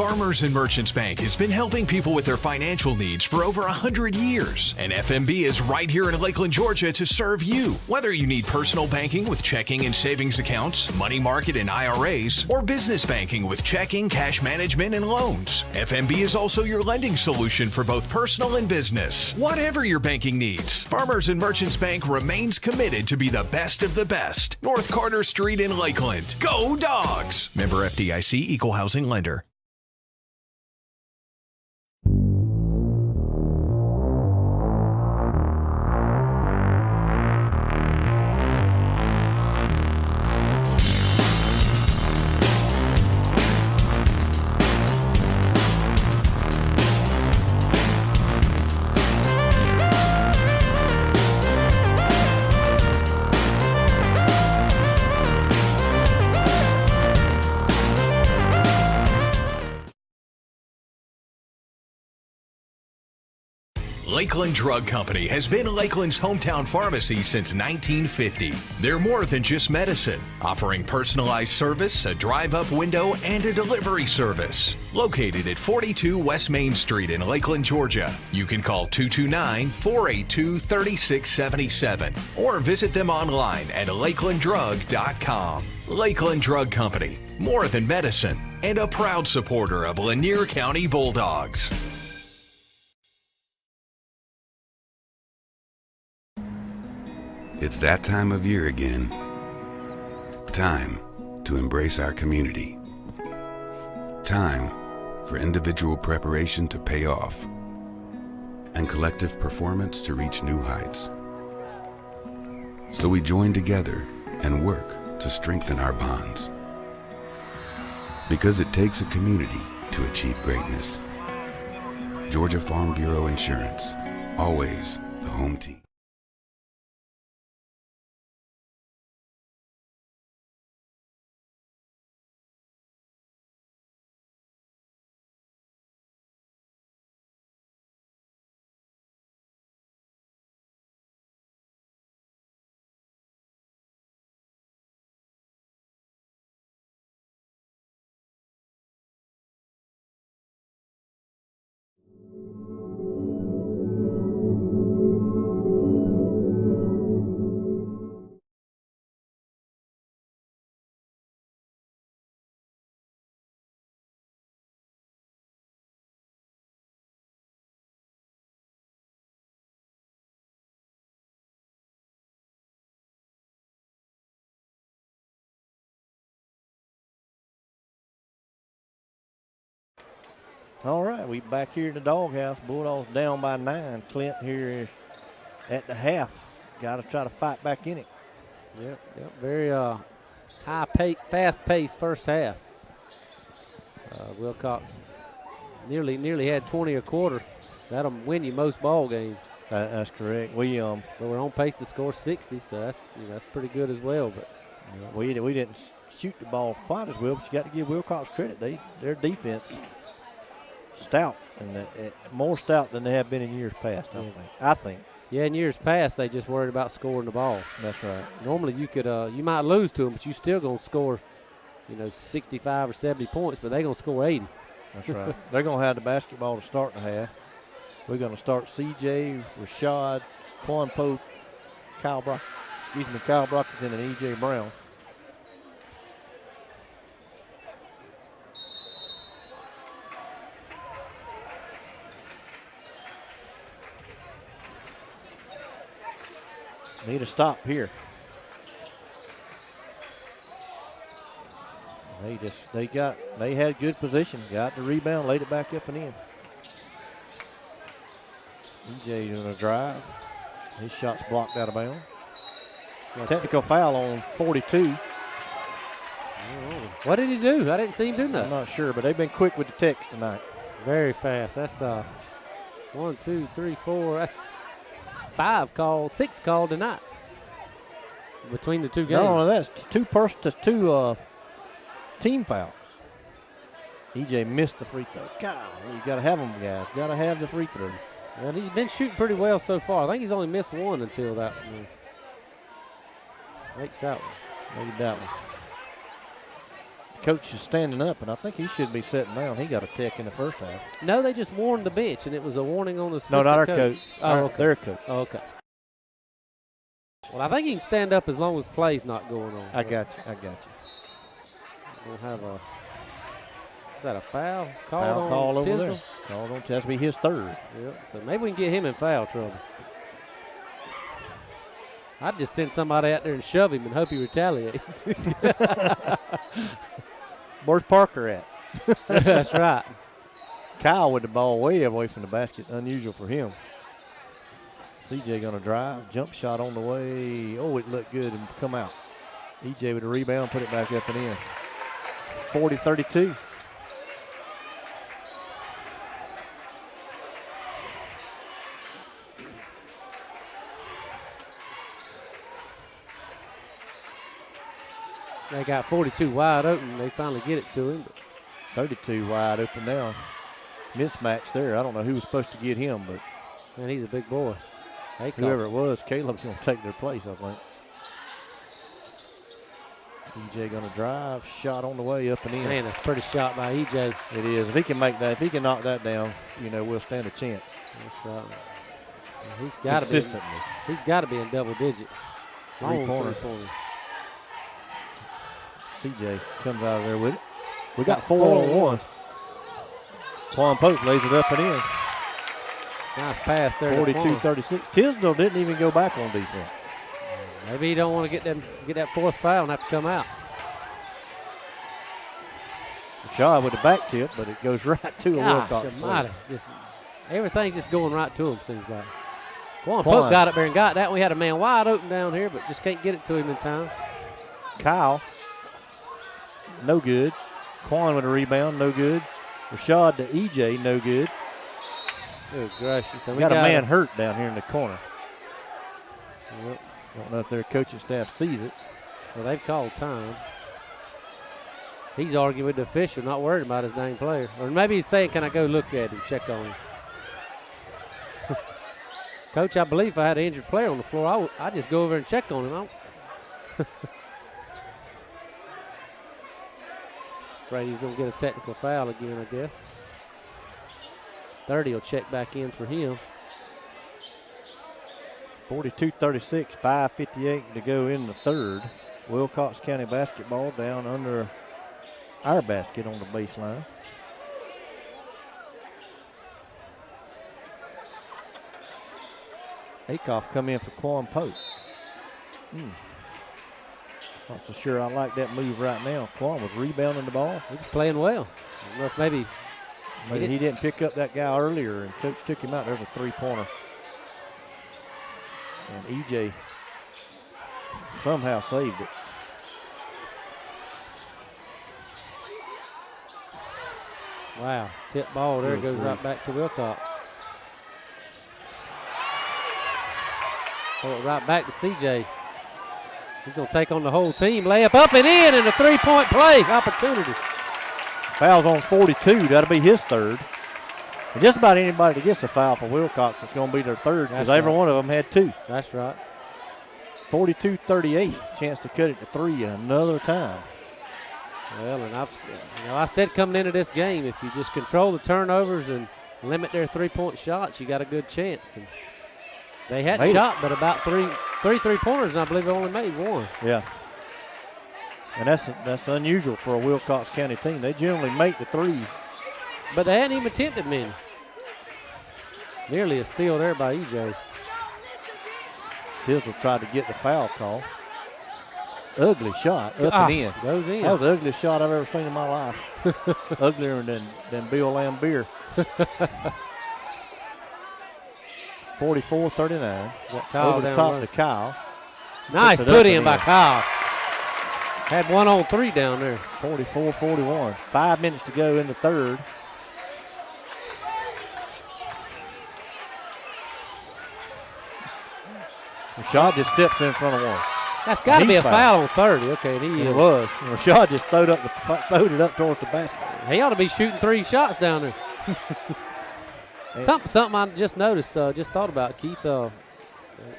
Farmers and Merchants Bank has been helping people with their financial needs for over 100 years. And FMB is right here in Lakeland, Georgia to serve you. Whether you need personal banking with checking and savings accounts, money market and IRAs, or business banking with checking, cash management, and loans, FMB is also your lending solution for both personal and business. Whatever your banking needs, Farmers and Merchants Bank remains committed to be the best of the best. North Carter Street in Lakeland. Go Dogs! Member FDIC, Equal Housing Lender. Lakeland Drug Company has been Lakeland's hometown pharmacy since 1950. They're more than just medicine, offering personalized service, a drive-up window, and a delivery service. Located at 42 West Main Street in Lakeland, Georgia. You can call 229-482-3677 or visit them online at lakelanddrug.com. Lakeland Drug Company, more than medicine, and a proud supporter of Lanier County Bulldogs. It's that time of year again. Time to embrace our community. Time for individual preparation to pay off and collective performance to reach new heights. So we join together and work to strengthen our bonds. Because it takes a community to achieve greatness. Georgia Farm Bureau Insurance, always the home team. All right, we back here in the doghouse. Bulldogs down by 9. Clint here at the half. Got to try to fight back in it. Yep. Very fast-paced first half. Wilcox nearly had 20 a quarter. That'll win you most ball games. That's correct. But we're on pace to score 60, so that's pretty good as well. But we didn't shoot the ball quite as well, but you got to give Wilcox credit. Their defense is stout, and more stout than they have been in years past. I think. Yeah, in years past they just worried about scoring the ball. That's right. Normally you might lose to them, but you still gonna score, 65 or 70 points, but they gonna score 80. That's right. They're gonna have the basketball to start the half. We're gonna start CJ, Rashad, Quan Pope, Kyle Brockington, and EJ Brown. Need a stop here. They had good position, got the rebound, laid it back up and in. EJ doing a drive. His shot's blocked out of bounds. Technical foul on 42. What did he do? I didn't see him do nothing. I'm not sure, but they've been quick with the techs tonight. Very fast. That's 1, 2, 3, 4. That's 6 called tonight between the two games. No, that's two team fouls. EJ missed the free throw. God, you got to have them, guys. Got to have the free throw. Well, he's been shooting pretty well so far. I think he's only missed one until that one. Makes that one. Maybe that one. Coach is standing up, and I think he should be sitting down. He got a tech in the first half. No, they just warned the bench, and it was a warning on the assistant No, not our coach. Oh, okay. Their coach. Oh, okay. Well, I think he can stand up as long as play's not going on. I got you. We'll have a. Is that a foul? Foul call over Tisdale? there. Called on. That's be his third. Yep. So maybe we can get him in foul trouble. I'd just send somebody out there and shove him and hope he retaliates. Where's Parker at? That's right. Kyle with the ball way away from the basket. Unusual for him. CJ going to drive. Jump shot on the way. Oh, it looked good and come out. EJ with a rebound, put it back up and in. 40-32. They got 42 wide open. They finally get it to him. 32 wide open now. Mismatch there. I don't know who was supposed to get him, but Man, he's a big boy. whoever it was, Caleb's going to take their place, I think. EJ going to drive. Shot on the way up and in. Man, that's a pretty shot by EJ. It is. If he can make that, if he can knock that down, we'll stand a chance. That's right. He's got to be. Consistently. He's got to be in double digits. Three-pointer. CJ comes out of there with it. We got 4-on-1. Quan Pope lays it up and in. Nice pass there. 42-36. Tisdale didn't even go back on defense. Maybe he don't want to get that fourth foul and have to come out. Rashad with the back tip, but it goes right to a Wilcox player. Everything just going right to him, seems like. Quan Pope got up there and got that. We had a man wide open down here, but just can't get it to him in time. Kyle, no good. Quan with a rebound, no good. Rashad to EJ, no good. Good gracious. We got a man hurt down here in the corner. Yep. Don't know if their coaching staff sees it. Well, they've called time. He's arguing with the official, not worried about his dang player. Or maybe he's saying, can I go look at him, check on him? Coach, I believe if I had an injured player on the floor, I'd just go over and check on him. Afraid he's going to get a technical foul again, I guess. 30 will check back in for him. 42-36, 5:58 to go in the third. Wilcox County basketball down under our basket on the baseline. Akoff come in for Quan Pope. Not so sure I like that move right now. Quan was rebounding the ball. He was playing well. I don't know if maybe he didn't pick up that guy earlier, and coach took him out. There's a three-pointer. And EJ somehow saved it. Wow, tip ball there, goes right back to Wilcox. Throw it right back to CJ. He's going to take on the whole team. Layup up and in, and a three-point play opportunity. Foul's on 42. That'll be his third. And just about anybody that gets a foul for Wilcox, it's going to be their third because every one of them had two. That's right. 42-38. Chance to cut it to three another time. Well, and I said coming into this game, if you just control the turnovers and limit their three-point shots, you got a good chance. And they hadn't shot but about three three-pointers, and I believe they only made one. Yeah. And that's unusual for a Wilcox County team. They generally make the threes. But they hadn't even attempted many. Nearly a steal there by EJ. Tisdale tried to get the foul call. Ugly shot, up and in. Goes in. That was the ugliest shot I've ever seen in my life. Uglier than Bill Lambier. 44-39. Over the top to Kyle. Nice put in by Kyle. Had 1-on-3 down there. 44-41. 5 minutes to go in the third. Rashad just steps in front of one. That's got to be a foul on 30. Okay, it was. Rashad just throwed it up towards the basket. He ought to be shooting 3 shots down there. Something I just noticed, just thought about, Keith.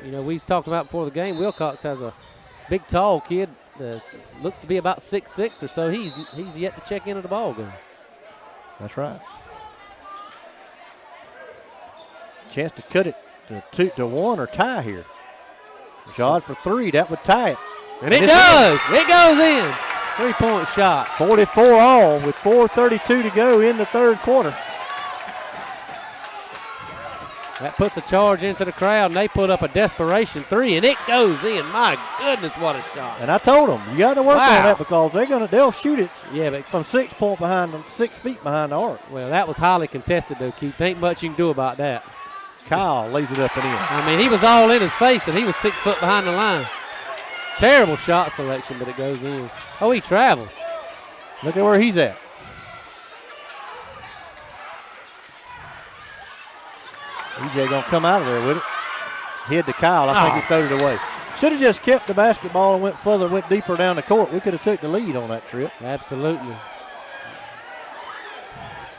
We was talking about before the game. Wilcox has a big, tall kid looked to be about 6'6" or so. He's yet to check into the ball game. That's right. Chance to cut it to 1 or tie here. Shot for 3. That would tie it. And it does. It goes in. 3-point shot. 44 all with 4:32 to go in the third quarter. That puts a charge into the crowd, and they put up a desperation 3, and it goes in. My goodness, what a shot! And I told them you got to work on that because they'll shoot it. Yeah, but from 6 feet behind the arc. Well, that was highly contested, though, Keith. Ain't much you can do about that. Kyle lays it up and in. I mean, he was all in his face, and he was 6 foot behind the line. Terrible shot selection, but it goes in. Oh, he traveled. Look at where he's at. EJ gonna come out of there with it. Head to Kyle. I think he threw it away. Should have just kept the basketball and went deeper down the court. We could have took the lead on that trip. Absolutely.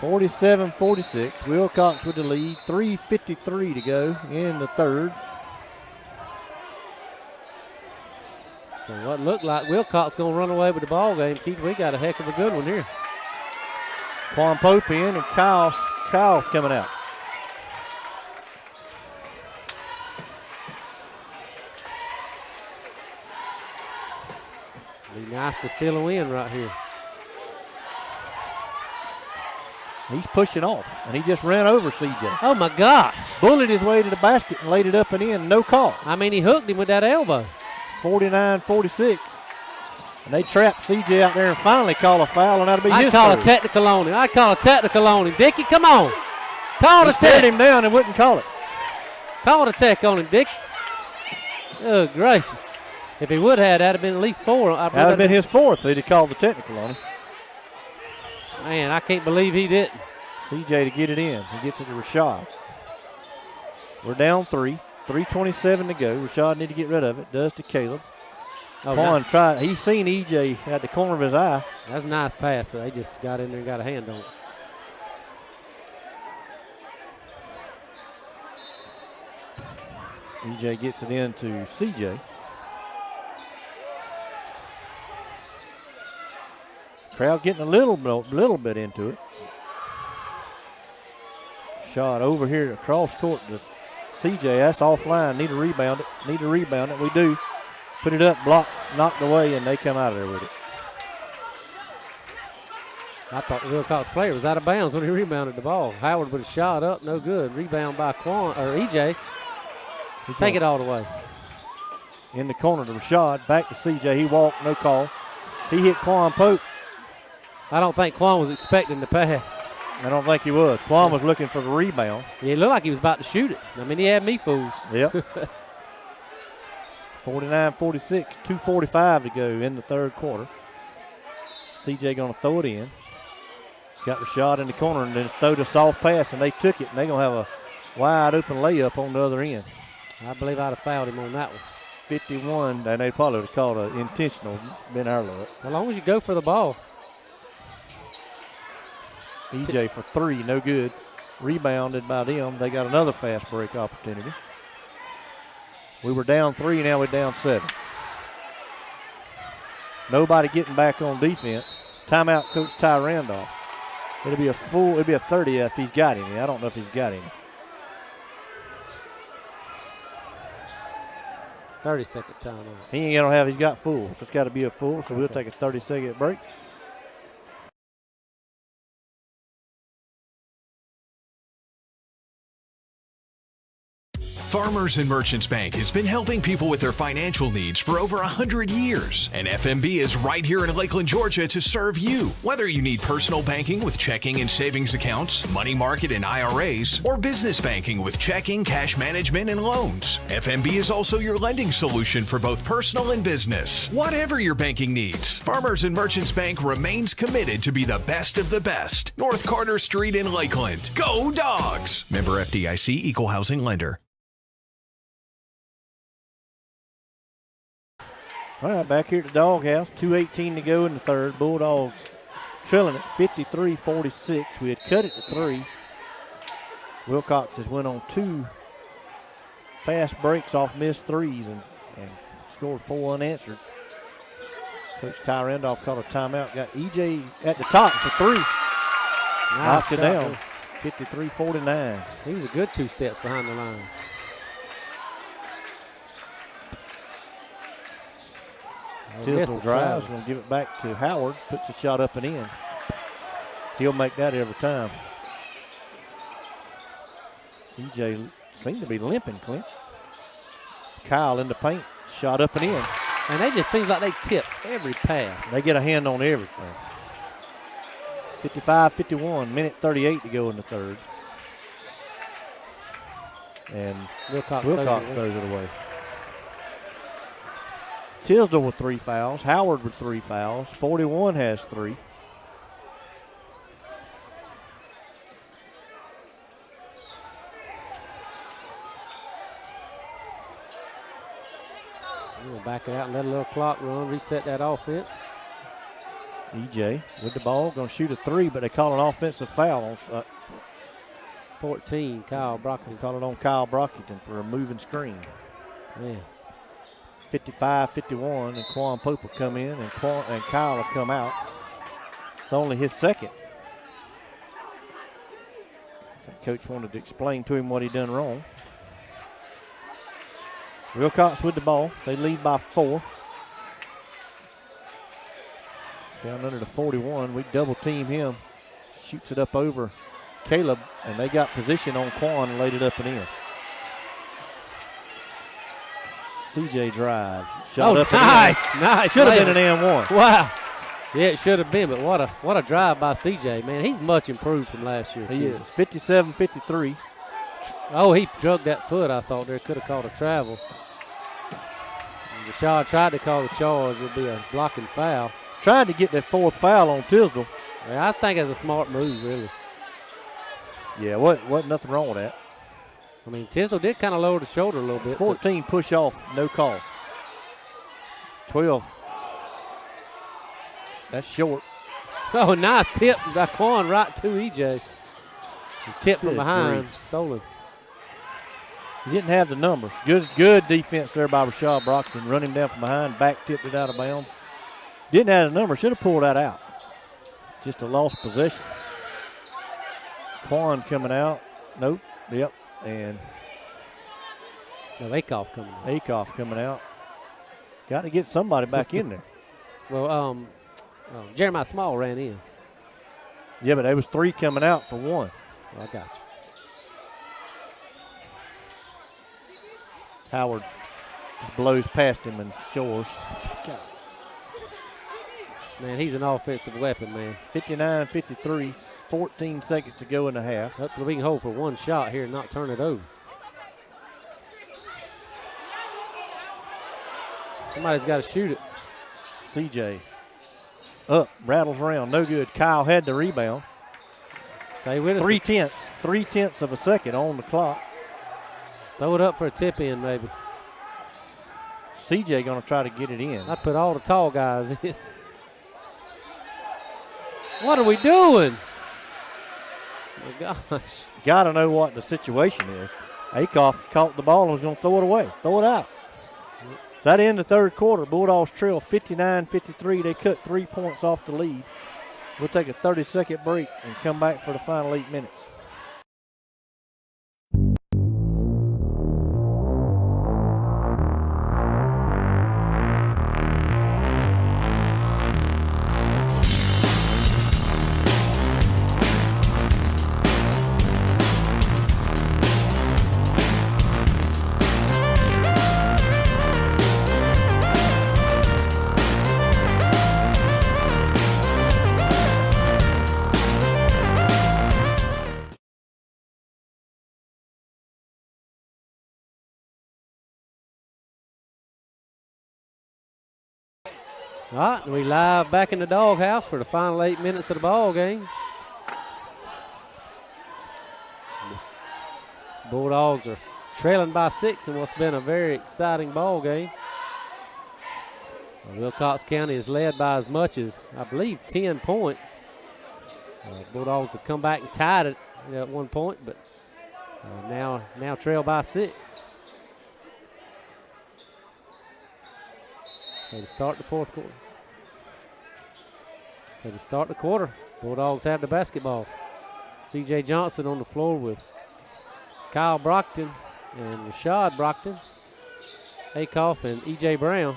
47-46. Wilcox with the lead. 3:53 to go in the third. So what looked like Wilcox going to run away with the ball game. Keith, we got a heck of a good one here. Quan Pope in and Kyle's coming out. Be nice to steal a win right here. He's pushing off, and he just ran over CJ. Oh, my gosh. Bullied his way to the basket and laid it up and in. No call. I mean, he hooked him with that elbow. 49-46. And they trapped CJ out there and finally call a foul, and that'll be his I call third. a technical on him. I call a technical on him. Dickie, come on. Call the stared tech. him down and wouldn't call it. Call the tech on him, Dickie. Oh, gracious. If he would have, that'd have been at least 4. That would have been his 4th. He'd have called the technical on him. Man, I can't believe he didn't. CJ to get it in. He gets it to Rashad. We're down 3. 3:27 to go. Rashad need to get rid of it. Does to Caleb. Oh, Quan tried. He's seen EJ at the corner of his eye. That's a nice pass, but they just got in there and got a hand on it. EJ gets it into CJ. Crowd getting a little bit into it. Shot over here across court to CJ. That's offline. Need to rebound it. We do. Put it up, blocked, knocked away, and they come out of there with it. I thought the Wilcox player was out of bounds when he rebounded the ball. Howard would have shot up, no good. Rebound by EJ. Take it all the way. In the corner to Rashad. Back to CJ. He walked, no call. He hit Quan Pope. I don't think Quan was expecting the pass. I don't think he was. Quan was looking for the rebound. Yeah, it looked like he was about to shoot it. I mean, he had me fooled. Yep. 49-46, 2:45 to go in the third quarter. CJ going to throw it in. Got the shot in the corner and then throw the soft pass, and they took it, and they're going to have a wide open layup on the other end. I believe I'd have fouled him on that one. 51, and they probably would have called an intentional, been our luck. As long as you go for the ball. EJ for 3, no good. Rebounded by them. They got another fast break opportunity. We were down 3, now we're down 7. Nobody getting back on defense. Timeout, Coach Ty Randolph. It'll be a 30 if he's got any. I don't know if he's got any. 30-second timeout. He ain't gonna have. He's got full. So it's got to be a full. So we'll take a 30-second break. Farmers and Merchants Bank has been helping people with their financial needs for over 100 years. And FMB is right here in Lakeland, Georgia to serve you. Whether you need personal banking with checking and savings accounts, money market and IRAs, or business banking with checking, cash management, and loans, FMB is also your lending solution for both personal and business. Whatever your banking needs, Farmers and Merchants Bank remains committed to be the best of the best. North Carter Street in Lakeland. Go Dogs! Member FDIC, Equal Housing Lender. All right, back here at the Doghouse, 2:18 to go in the third. Bulldogs trailing it 53-46. We had cut it to 3. Wilcox has went on 2 fast breaks off missed threes and scored 4 unanswered. Coach Ty Randolph called a timeout. Got EJ at the top for three. Nice Knocked it shot down. there. 53-49. He was a good 2 steps behind the line. Tisdale drives, going to give it back to Howard. Puts the shot up and in. He'll make that every time. EJ seemed to be limping, Clint. Kyle in the paint. Shot up and in. And they just seems like they tip every pass. They get a hand on everything. 55-51, minute 38 to go in the third. And Wilcox throws it away. Tisdale with 3 fouls. Howard with 3 fouls. 41 has 3. We'll back it out and let a little clock run, reset that offense. EJ with the ball, going to shoot a 3, but they call an offensive foul on 14, Kyle Brockington. They call it on Kyle Brockington for a moving screen. Man. 55-51, and Quan Pope will come in, and Kyle will come out. It's only his second. Coach wanted to explain to him what he done wrong. Wilcox with the ball. They lead by 4. Down under the 41. We double team him. Shoots it up over Caleb, and they got position on Quan and laid it up and in. CJ drives. Shot up nice, and in. nice. Should have been an and one. Wow. Yeah, it should have been, but what a drive by CJ, man. He's much improved from last year. He is. 57-53. Oh, he drugged that foot, I thought there. Could have called a travel. Rashad tried to call the charge. It would be a blocking foul. Trying to get that 4th foul on Tisdale. Yeah, I think it's a smart move, really. Yeah, wasn't nothing wrong with that. I mean, Tisdale did kind of lower the shoulder a little bit. 14 push off, no call. 12. That's short. Oh, nice tip by Quan right to EJ. He tipped from behind, stolen. He didn't have the numbers. Good defense there by Rashad Brockton. Run him down from behind, back tipped it out of bounds. Didn't have the numbers. Should have pulled that out. Just a lost possession. Quan coming out. Nope. Yep. And Akoff coming out. Akoff coming out. Got to get somebody back in there. Well, Jeremiah Small ran in. Yeah, but there was 3 coming out for 1. Well, I got you. Howard just blows past him and Shores. Man, he's an offensive weapon, man. 59-53, 14 seconds to go in the half. Hopefully we can hold for 1 shot here and not turn it over. Somebody's got to shoot it. CJ up, rattles around, no good. Kyle had the rebound. Stay with us. 3/10 of a second on the clock. Throw it up for a tip in, maybe. CJ going to try to get it in. I put all the tall guys in. What are we doing? Oh my gosh. Got to know what the situation is. Akoff caught the ball and was going to throw it away. Throw it out. Is that in the third quarter? Bulldogs trail 59-53. They cut 3 points off the lead. We'll take a 30-second break and come back for the final 8 minutes. All right, we live back in the doghouse for the final 8 minutes of the ball game. Bulldogs are trailing by 6 in what's been a very exciting ball game. Wilcox County is led by as much as, I believe, 10 points. Bulldogs have come back and tied it at 1 point, but now trail by 6. So to start the fourth quarter. So to start the quarter, Bulldogs have the basketball. C.J. Johnson on the floor with Kyle Brockton and Rashad Brockton, Akoff, and E.J. Brown.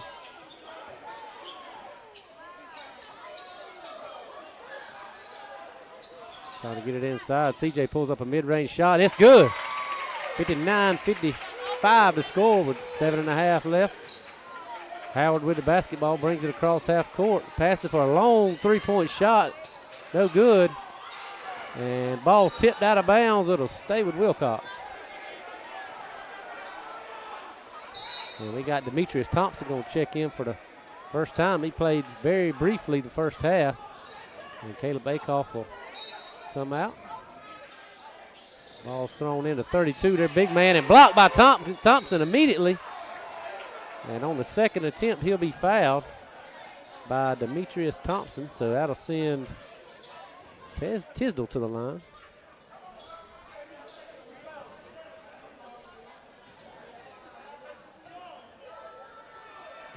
Trying to get it inside. C.J. pulls up a mid-range shot. It's good. 59-55 to score with 7.5 left. Howard with the basketball, brings it across half court. Passes for a long three-point shot. No good. And ball's tipped out of bounds. It'll stay with Wilcox. And we got Demetrius Thompson going to check in for the first time. He played very briefly the first half. And Caleb Akoff will come out. Ball's thrown into 32. Their big man and blocked by Thompson immediately. And on the second attempt, he'll be fouled by Demetrius Thompson. So that'll send Tisdall to the line.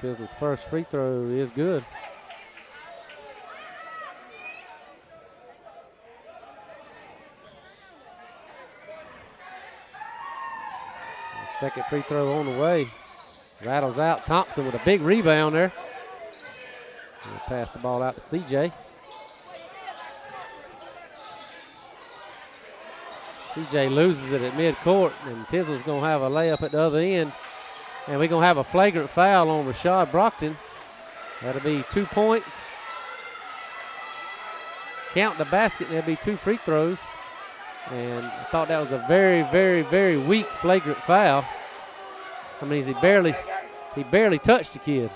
Tisdall's first free throw is good. Second free throw on the way. Rattles out. Thompson with a big rebound there. He'll pass the ball out to CJ. CJ loses it at midcourt, and Tisdall's going to have a layup at the other end. And we're going to have a flagrant foul on Rashad Brockton. That'll be 2 points. Count the basket, and there'll be 2 free throws. And I thought that was a very, very, very weak flagrant foul. I mean, he barely touched the kid.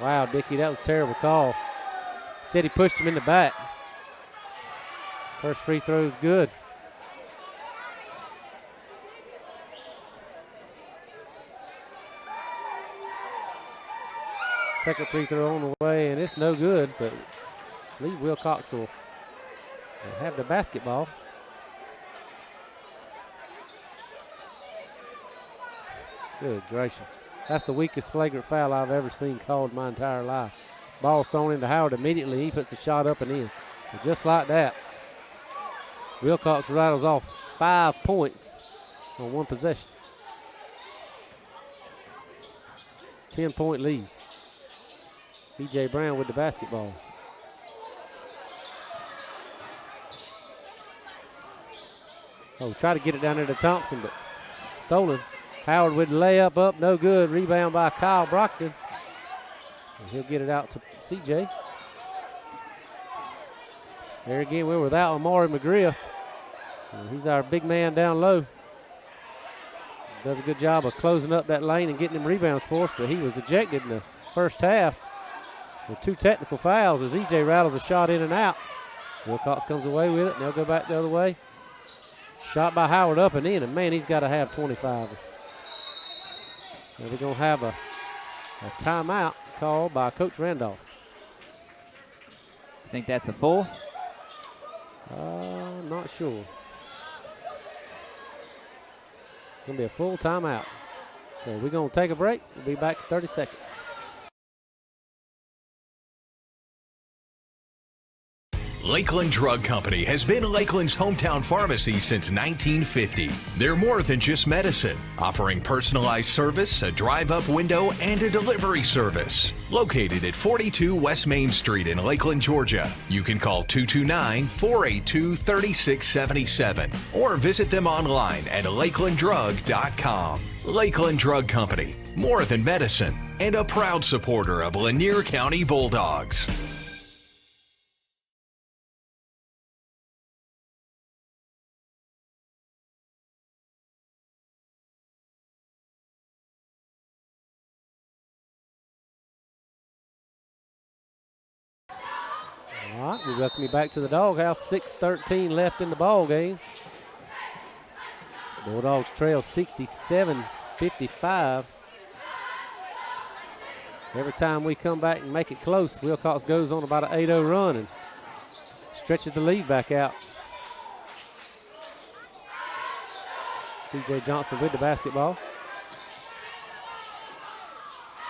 Wow, Dickie, that was a terrible call. Said he pushed him in the back. First free throw is good. Second free throw on the way, and it's no good, but I believe Wilcox will have the basketball. Good gracious. That's the weakest flagrant foul I've ever seen called my entire life. Ball's thrown into Howard immediately. He puts a shot up and in. And just like that, Wilcox rattles off 5 points on one possession. 10-point lead. E.J. Brown with the basketball. Oh, try to get it down there to Thompson, but stolen. Howard with the layup up, no good. Rebound by Kyle Brockton. And he'll get it out to CJ. There again, we're without Amari McGriff. He's our big man down low. Does a good job of closing up that lane and getting them rebounds for us, but he was ejected in the first half with 2 technical fouls as EJ rattles a shot in and out. Wilcox comes away with it, and they'll go back the other way. Shot by Howard up and in, and man, he's got to have 25. And we're going to have a timeout called by Coach Randolph. You think that's a full? Not sure. Going to be a full timeout. So we're going to take a break. We'll be back in 30 seconds. Lakeland Drug Company has been Lakeland's hometown pharmacy since 1950. They're more than just medicine, offering personalized service, a drive-up window, and a delivery service. Located at 42 West Main Street in Lakeland, Georgia. You can call 229-482-3677 or visit them online at lakelanddrug.com. Lakeland Drug Company, more than medicine, and a proud supporter of Lanier County Bulldogs. All right, we welcome you back to the Doghouse. 6:13 left in the ball game. Bulldogs trail 67-55. Every time we come back and make it close, Wilcox goes on about an 8-0 run and stretches the lead back out. C.J. Johnson with the basketball.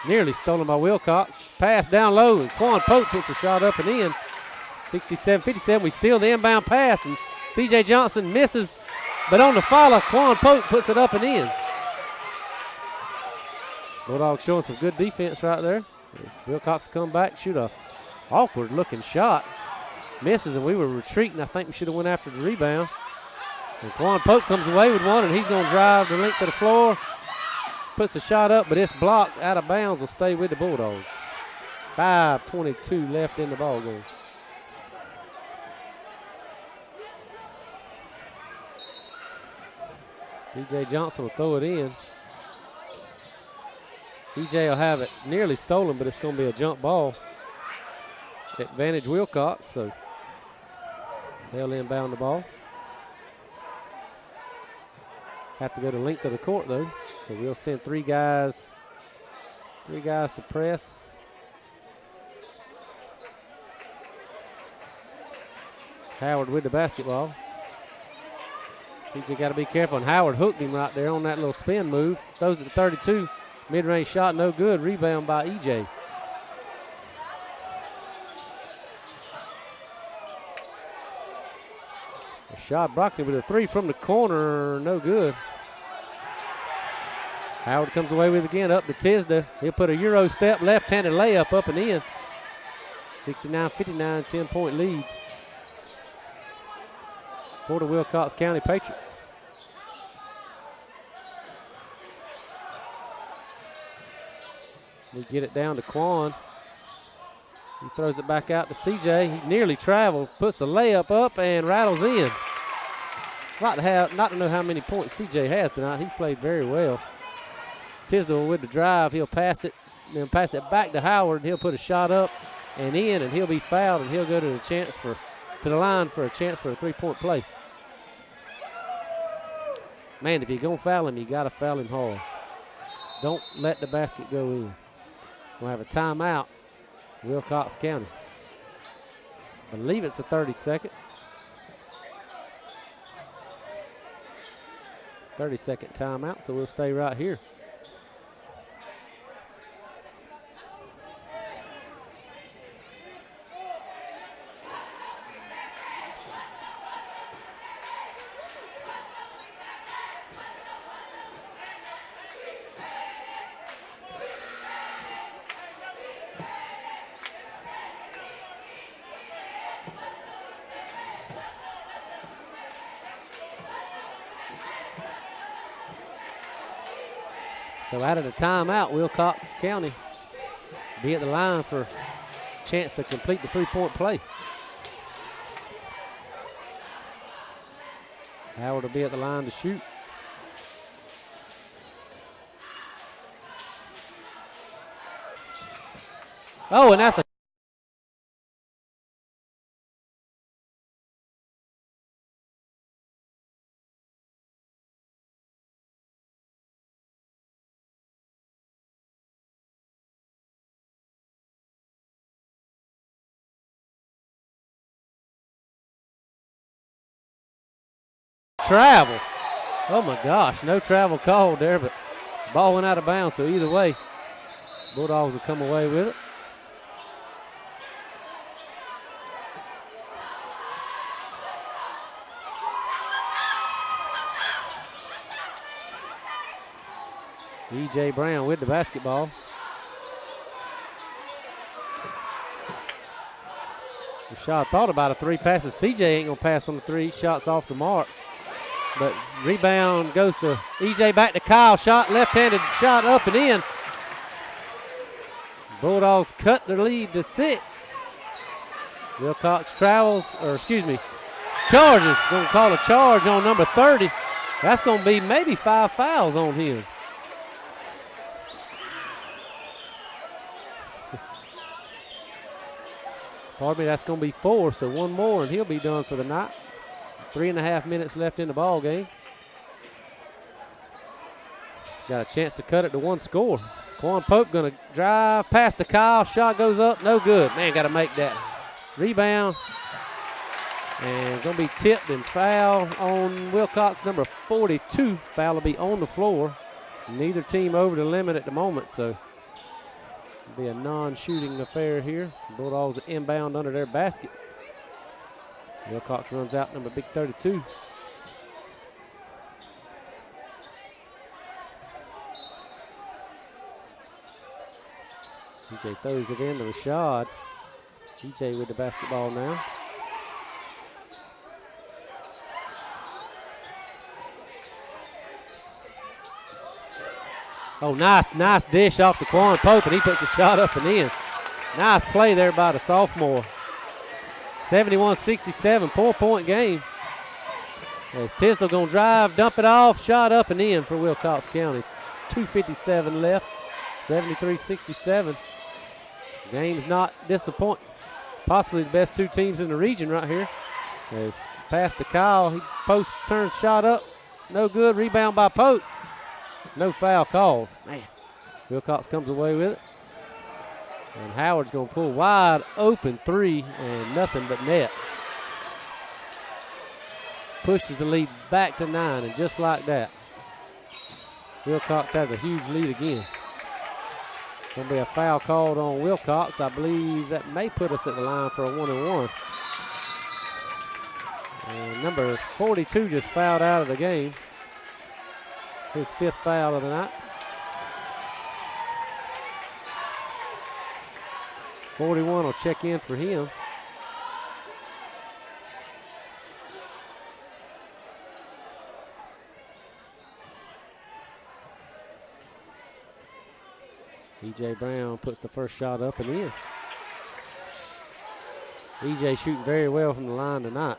Nearly stolen by Wilcox. Pass down low, and Quan Pope puts a shot up and in. 67-57, we steal the inbound pass, and C.J. Johnson misses, but on the follow, Quan Pope puts it up and in. Bulldogs showing some good defense right there. Wilcox come back, shoot a awkward-looking shot. Misses, and we were retreating. I think we should have went after the rebound. And Quan Pope comes away with one, and he's going to drive the length of the floor. Puts a shot up, but it's blocked out of bounds. Will stay with the Bulldogs. 5:22 left in the ball game. C.J. Johnson will throw it in. EJ will have it nearly stolen, but it's going to be a jump ball. Advantage Wilcox, so they'll inbound the ball. Have to go to length of the court, though. So we'll send three guys to press. Howard with the basketball. CJ got to be careful, and Howard hooked him right there on that little spin move. Throws it to 32. Mid-range shot, no good. Rebound by EJ. A shot blocked it with a three from the corner, no good. Howard comes away with it again, up to Tisda. He'll put a Euro step, left-handed layup up and in. 69-59, 10-point lead for the Wilcox County Patriots. We get it down to Quan. He throws it back out to CJ. He nearly traveled, puts the layup up and rattles in. Not to know how many points CJ has tonight. He played very well. Tisdale with the drive. He'll pass it, then pass it back to Howard. He'll put a shot up and in, and he'll be fouled, and he'll go to the line for a chance for a three-point play. Man, if you're going to foul him, you got to foul him hard. Don't let the basket go in. We'll have a timeout, Wilcox County. I believe it's a 30-second. 30-second timeout, so we'll stay right here. So out of the timeout, Wilcox County be at the line for a chance to complete the three-point play. Howard will be at the line to shoot. Oh, and that's a travel. Oh my gosh, no travel called there, but ball went out of bounds, so either way, Bulldogs will come away with it. E.J. Brown with the basketball. Rashad thought about a three passes. CJ ain't gonna pass on the three. Shots off the mark. But rebound goes to EJ, back to Kyle. Shot, left-handed shot up and in. Bulldogs cut the lead to 6. Wilcox charges. Going to call a charge on number 30. That's going to be maybe 5 fouls on him. Pardon me, that's going to be 4, so one more and he'll be done for the night. 3.5 minutes left in the ball game. Got a chance to cut it to one score. Quan Pope going to drive past the Kyle. Shot goes up, no good. Man, got to make that. Rebound. And going to be tipped and foul on Wilcox, number 42. Foul will be on the floor. Neither team over the limit at the moment, so It'll be a non-shooting affair here. Bulldogs inbound under their basket. Wilcox runs out number big 32. DJ throws it in to Rashad. DJ with the basketball now. Oh, nice dish off the Quan Pope, and he puts the shot up and in. Nice play there by the sophomore. 71-67, 4-point game. As Tisdale gonna drive, dump it off, shot up and in for Wilcox County. 2:57 left, 73-67. Game's not disappointing. Possibly the best two teams in the region right here. As pass to Kyle, he posts, turns, shot up, no good. Rebound by Pope. No foul called. Man, Wilcox comes away with it. And Howard's going to pull wide open three and nothing but net. Pushes the lead back to 9, and just like that, Wilcox has a huge lead again. Going to be a foul called on Wilcox. I believe that may put us at the line for a 1-and-1. And number 42 just fouled out of the game. His 5th foul of the night. 41 will check in for him. E.J. Brown puts the first shot up and in. E.J. shooting very well from the line tonight.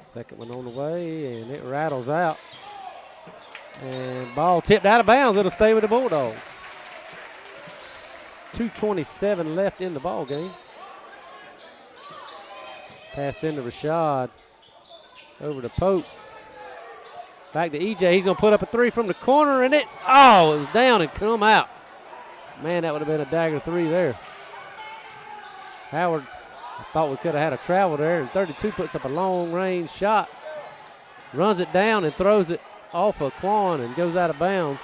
Second one on the way, and it rattles out. And ball tipped out of bounds. It'll stay with the Bulldogs. 2:27 left in the ball game. Pass into Rashad. Over to Pope. Back to EJ. He's going to put up a three from the corner, and it was down and come out. Man, that would have been a dagger three there. Howard, I thought we could have had a travel there, and 32 puts up a long-range shot. Runs it down and throws it off of Quan and goes out of bounds.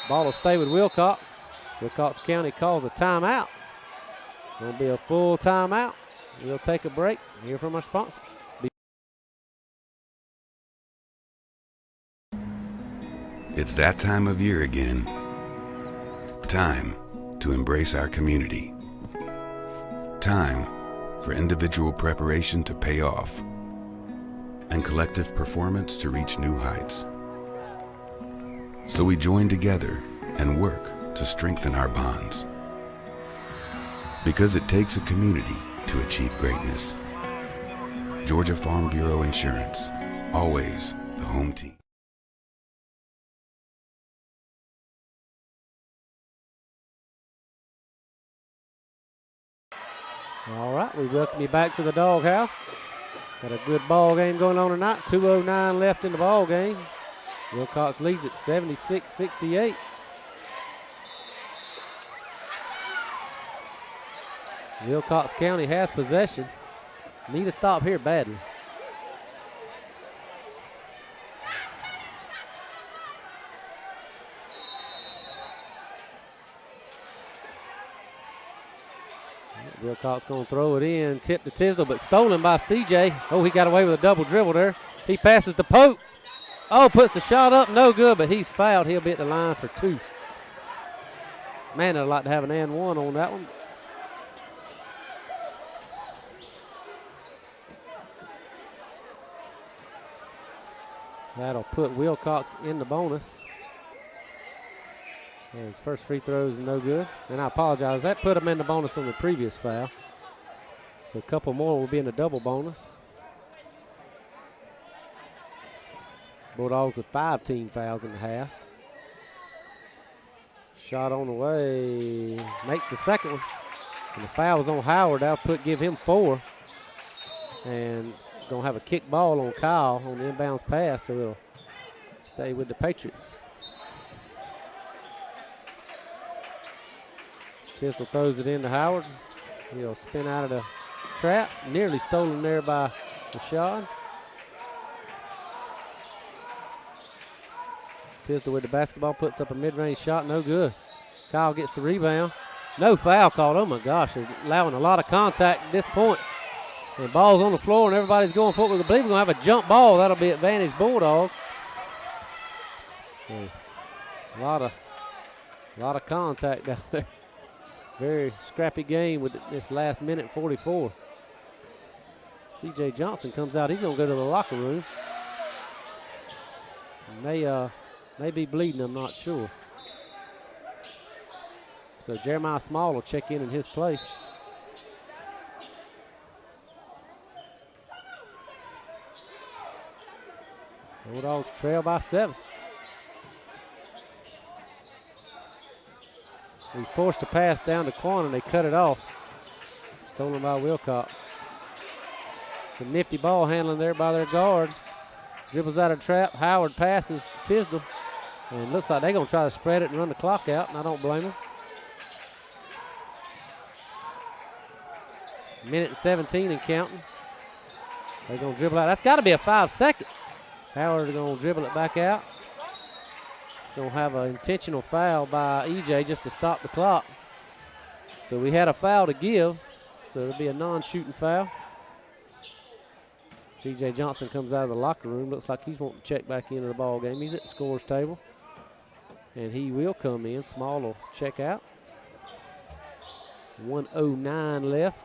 Ball will stay with Wilcox. Wilcox County calls a timeout. Going to be a full timeout. We'll take a break and hear from our sponsors. It's that time of year again. Time to embrace our community. Time for individual preparation to pay off and collective performance to reach new heights. So we join together and work to strengthen our bonds. Because it takes a community to achieve greatness. Georgia Farm Bureau Insurance, always the home team. All right, we welcome you back to the Doghouse. Got a good ball game going on tonight. 2:09 left in the ball game. Wilcox leads at 76-68. Wilcox County has possession. Need a stop here badly. Wilcox going to throw it in, tip to Tisdale, but stolen by CJ. Oh, he got away with a double dribble there. He passes to Pope. Oh, puts the shot up, no good, but he's fouled. He'll be at the line for 2. Man, I'd like to have an and one on that one. That'll put Wilcox in the bonus. His first free throw is no good. And I apologize, that put him in the bonus on the previous foul. So a couple more will be in the double bonus. Bulldogs with 5 team fouls in the half. Shot on the way, makes the second one. And the foul was on Howard, that'll give him 4. And gonna have a kick ball on Kyle on the inbounds pass, so it'll stay with the Patriots. Tisdale throws it into Howard. He'll spin out of the trap. Nearly stolen there by Rashad. Tisdale with the basketball, puts up a mid-range shot, no good. Kyle gets the rebound. No foul called. Oh my gosh, they're allowing a lot of contact at this point. And the ball's on the floor and everybody's going for it. We believe we're going to have a jump ball. That'll be advantage Bulldogs. So, a lot of contact down there. Very scrappy game with this last minute 44. C.J. Johnson comes out. He's going to go to the locker room. May be bleeding, I'm not sure. So Jeremiah Small will check in his place. Bulldogs trail by 7. We forced a pass down to Quan and they cut it off. Stolen by Wilcox. It's a nifty ball handling there by their guard. Dribbles out of trap. Howard passes to Tisdale. And it looks like they're going to try to spread it and run the clock out, and I don't blame them. Minute and 17 and counting. They're going to dribble out. That's got to be a 5-second. Howard going to dribble it back out. Going to have an intentional foul by EJ just to stop the clock. So we had a foul to give, so it'll be a non-shooting foul. C.J. Johnson comes out of the locker room. Looks like he's wanting to check back into the ball game. He's at the scorer's table. And he will come in. Small will check out. 1:09 left.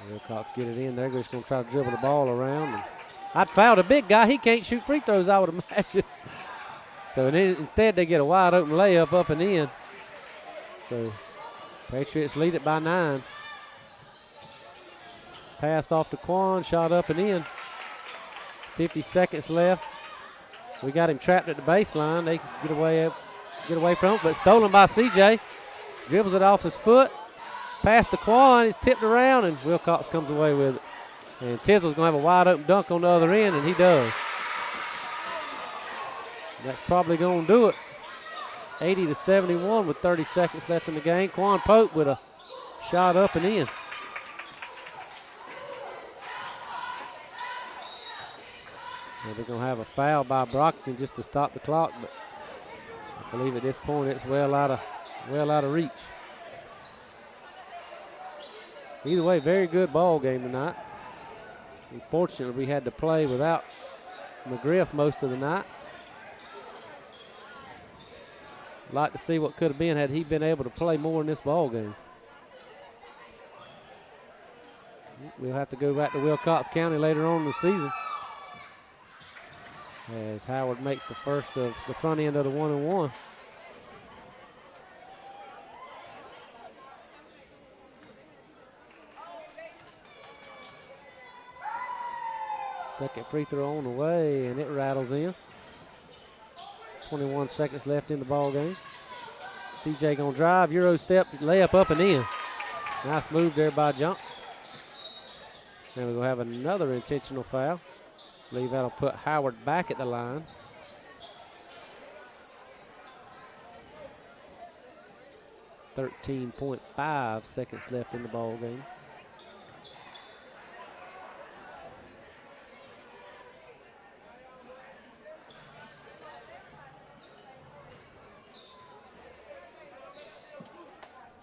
Wilcox get it in there. They're just going to try to dribble the ball around. And I'd fouled a big guy. He can't shoot free throws, I would imagine. So instead they get a wide open layup up and in. So Patriots lead it by 9. Pass off to Quan, shot up and in. 50 seconds left. We got him trapped at the baseline. They get away from it, but stolen by CJ. Dribbles it off his foot. Pass to Quan, it's tipped around, and Wilcox comes away with it. And Tisdale's going to have a wide open dunk on the other end, and he does. That's probably going to do it. 80-71 with 30 seconds left in the game. Quan Pope with a shot up and in. And they're going to have a foul by Brockton just to stop the clock, but I believe at this point it's well out of reach. Either way, very good ball game tonight. Unfortunately, we had to play without McGriff most of the night. I'd like to see what could have been had he been able to play more in this ball game. We'll have to go back to Wilcox County later on in the season, as Howard makes the first of the front end of the 1-and-1. Second free throw on the way, and it rattles in. 21 seconds left in the ball game. CJ gonna drive, Euro step, layup up and in. Nice move there by Johnson. Now we're gonna have another intentional foul. I believe that'll put Howard back at the line. .5 seconds left in the ball game.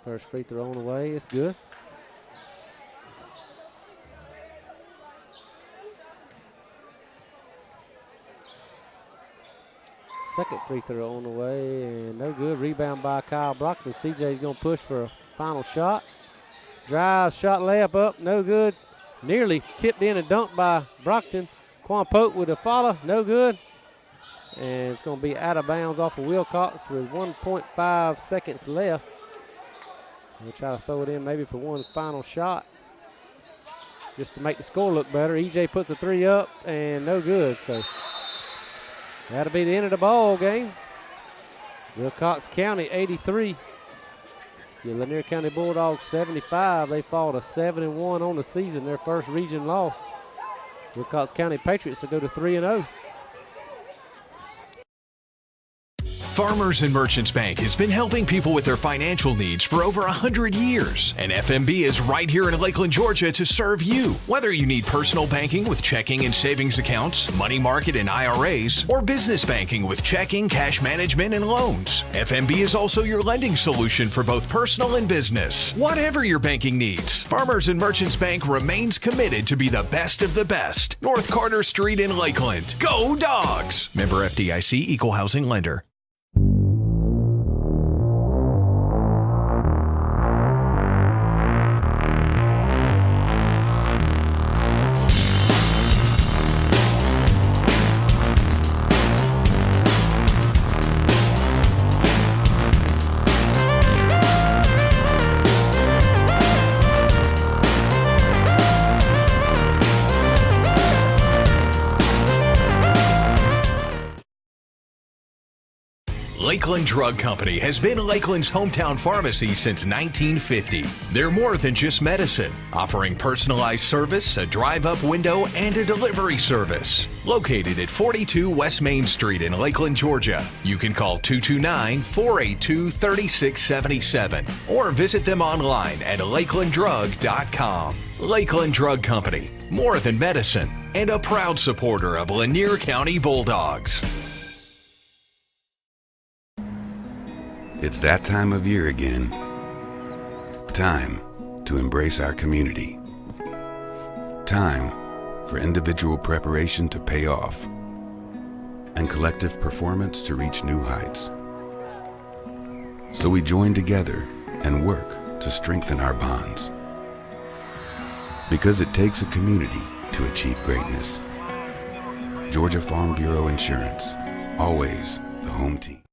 First free throw on the way, it's good. Second free throw on the way, and no good. Rebound by Kyle Brockman. CJ's gonna push for a final shot. Drive, shot, layup up, no good. Nearly tipped in and dunked by Brockton. Quan Pope with a follow, no good. And it's gonna be out of bounds off of Wilcox with 1.5 seconds left. We'll try to throw it in maybe for one final shot just to make the score look better. EJ puts a 3 up and no good. So that'll be the end of the ball game. Wilcox County 83. Your Lanier County Bulldogs 75. They fall to 7-1 on the season, their first region loss. Wilcox County Patriots will go to 3-0. Farmers and Merchants Bank has been helping people with their financial needs for over 100 years. And FMB is right here in Lakeland, Georgia to serve you. Whether you need personal banking with checking and savings accounts, money market and IRAs, or business banking with checking, cash management, and loans, FMB is also your lending solution for both personal and business. Whatever your banking needs, Farmers and Merchants Bank remains committed to be the best of the best. North Carter Street in Lakeland. Go Dogs! Member FDIC, Equal Housing Lender. Lakeland Drug Company has been Lakeland's hometown pharmacy since 1950. They're more than just medicine, offering personalized service, a drive-up window, and a delivery service. Located at 42 West Main Street in Lakeland, Georgia, you can call 229-482-3677 or visit them online at lakelanddrug.com. Lakeland Drug Company, more than medicine, and a proud supporter of Lanier County Bulldogs. It's that time of year again. Time to embrace our community. Time for individual preparation to pay off and collective performance to reach new heights. So we join together and work to strengthen our bonds. Because it takes a community to achieve greatness. Georgia Farm Bureau Insurance, always the home team.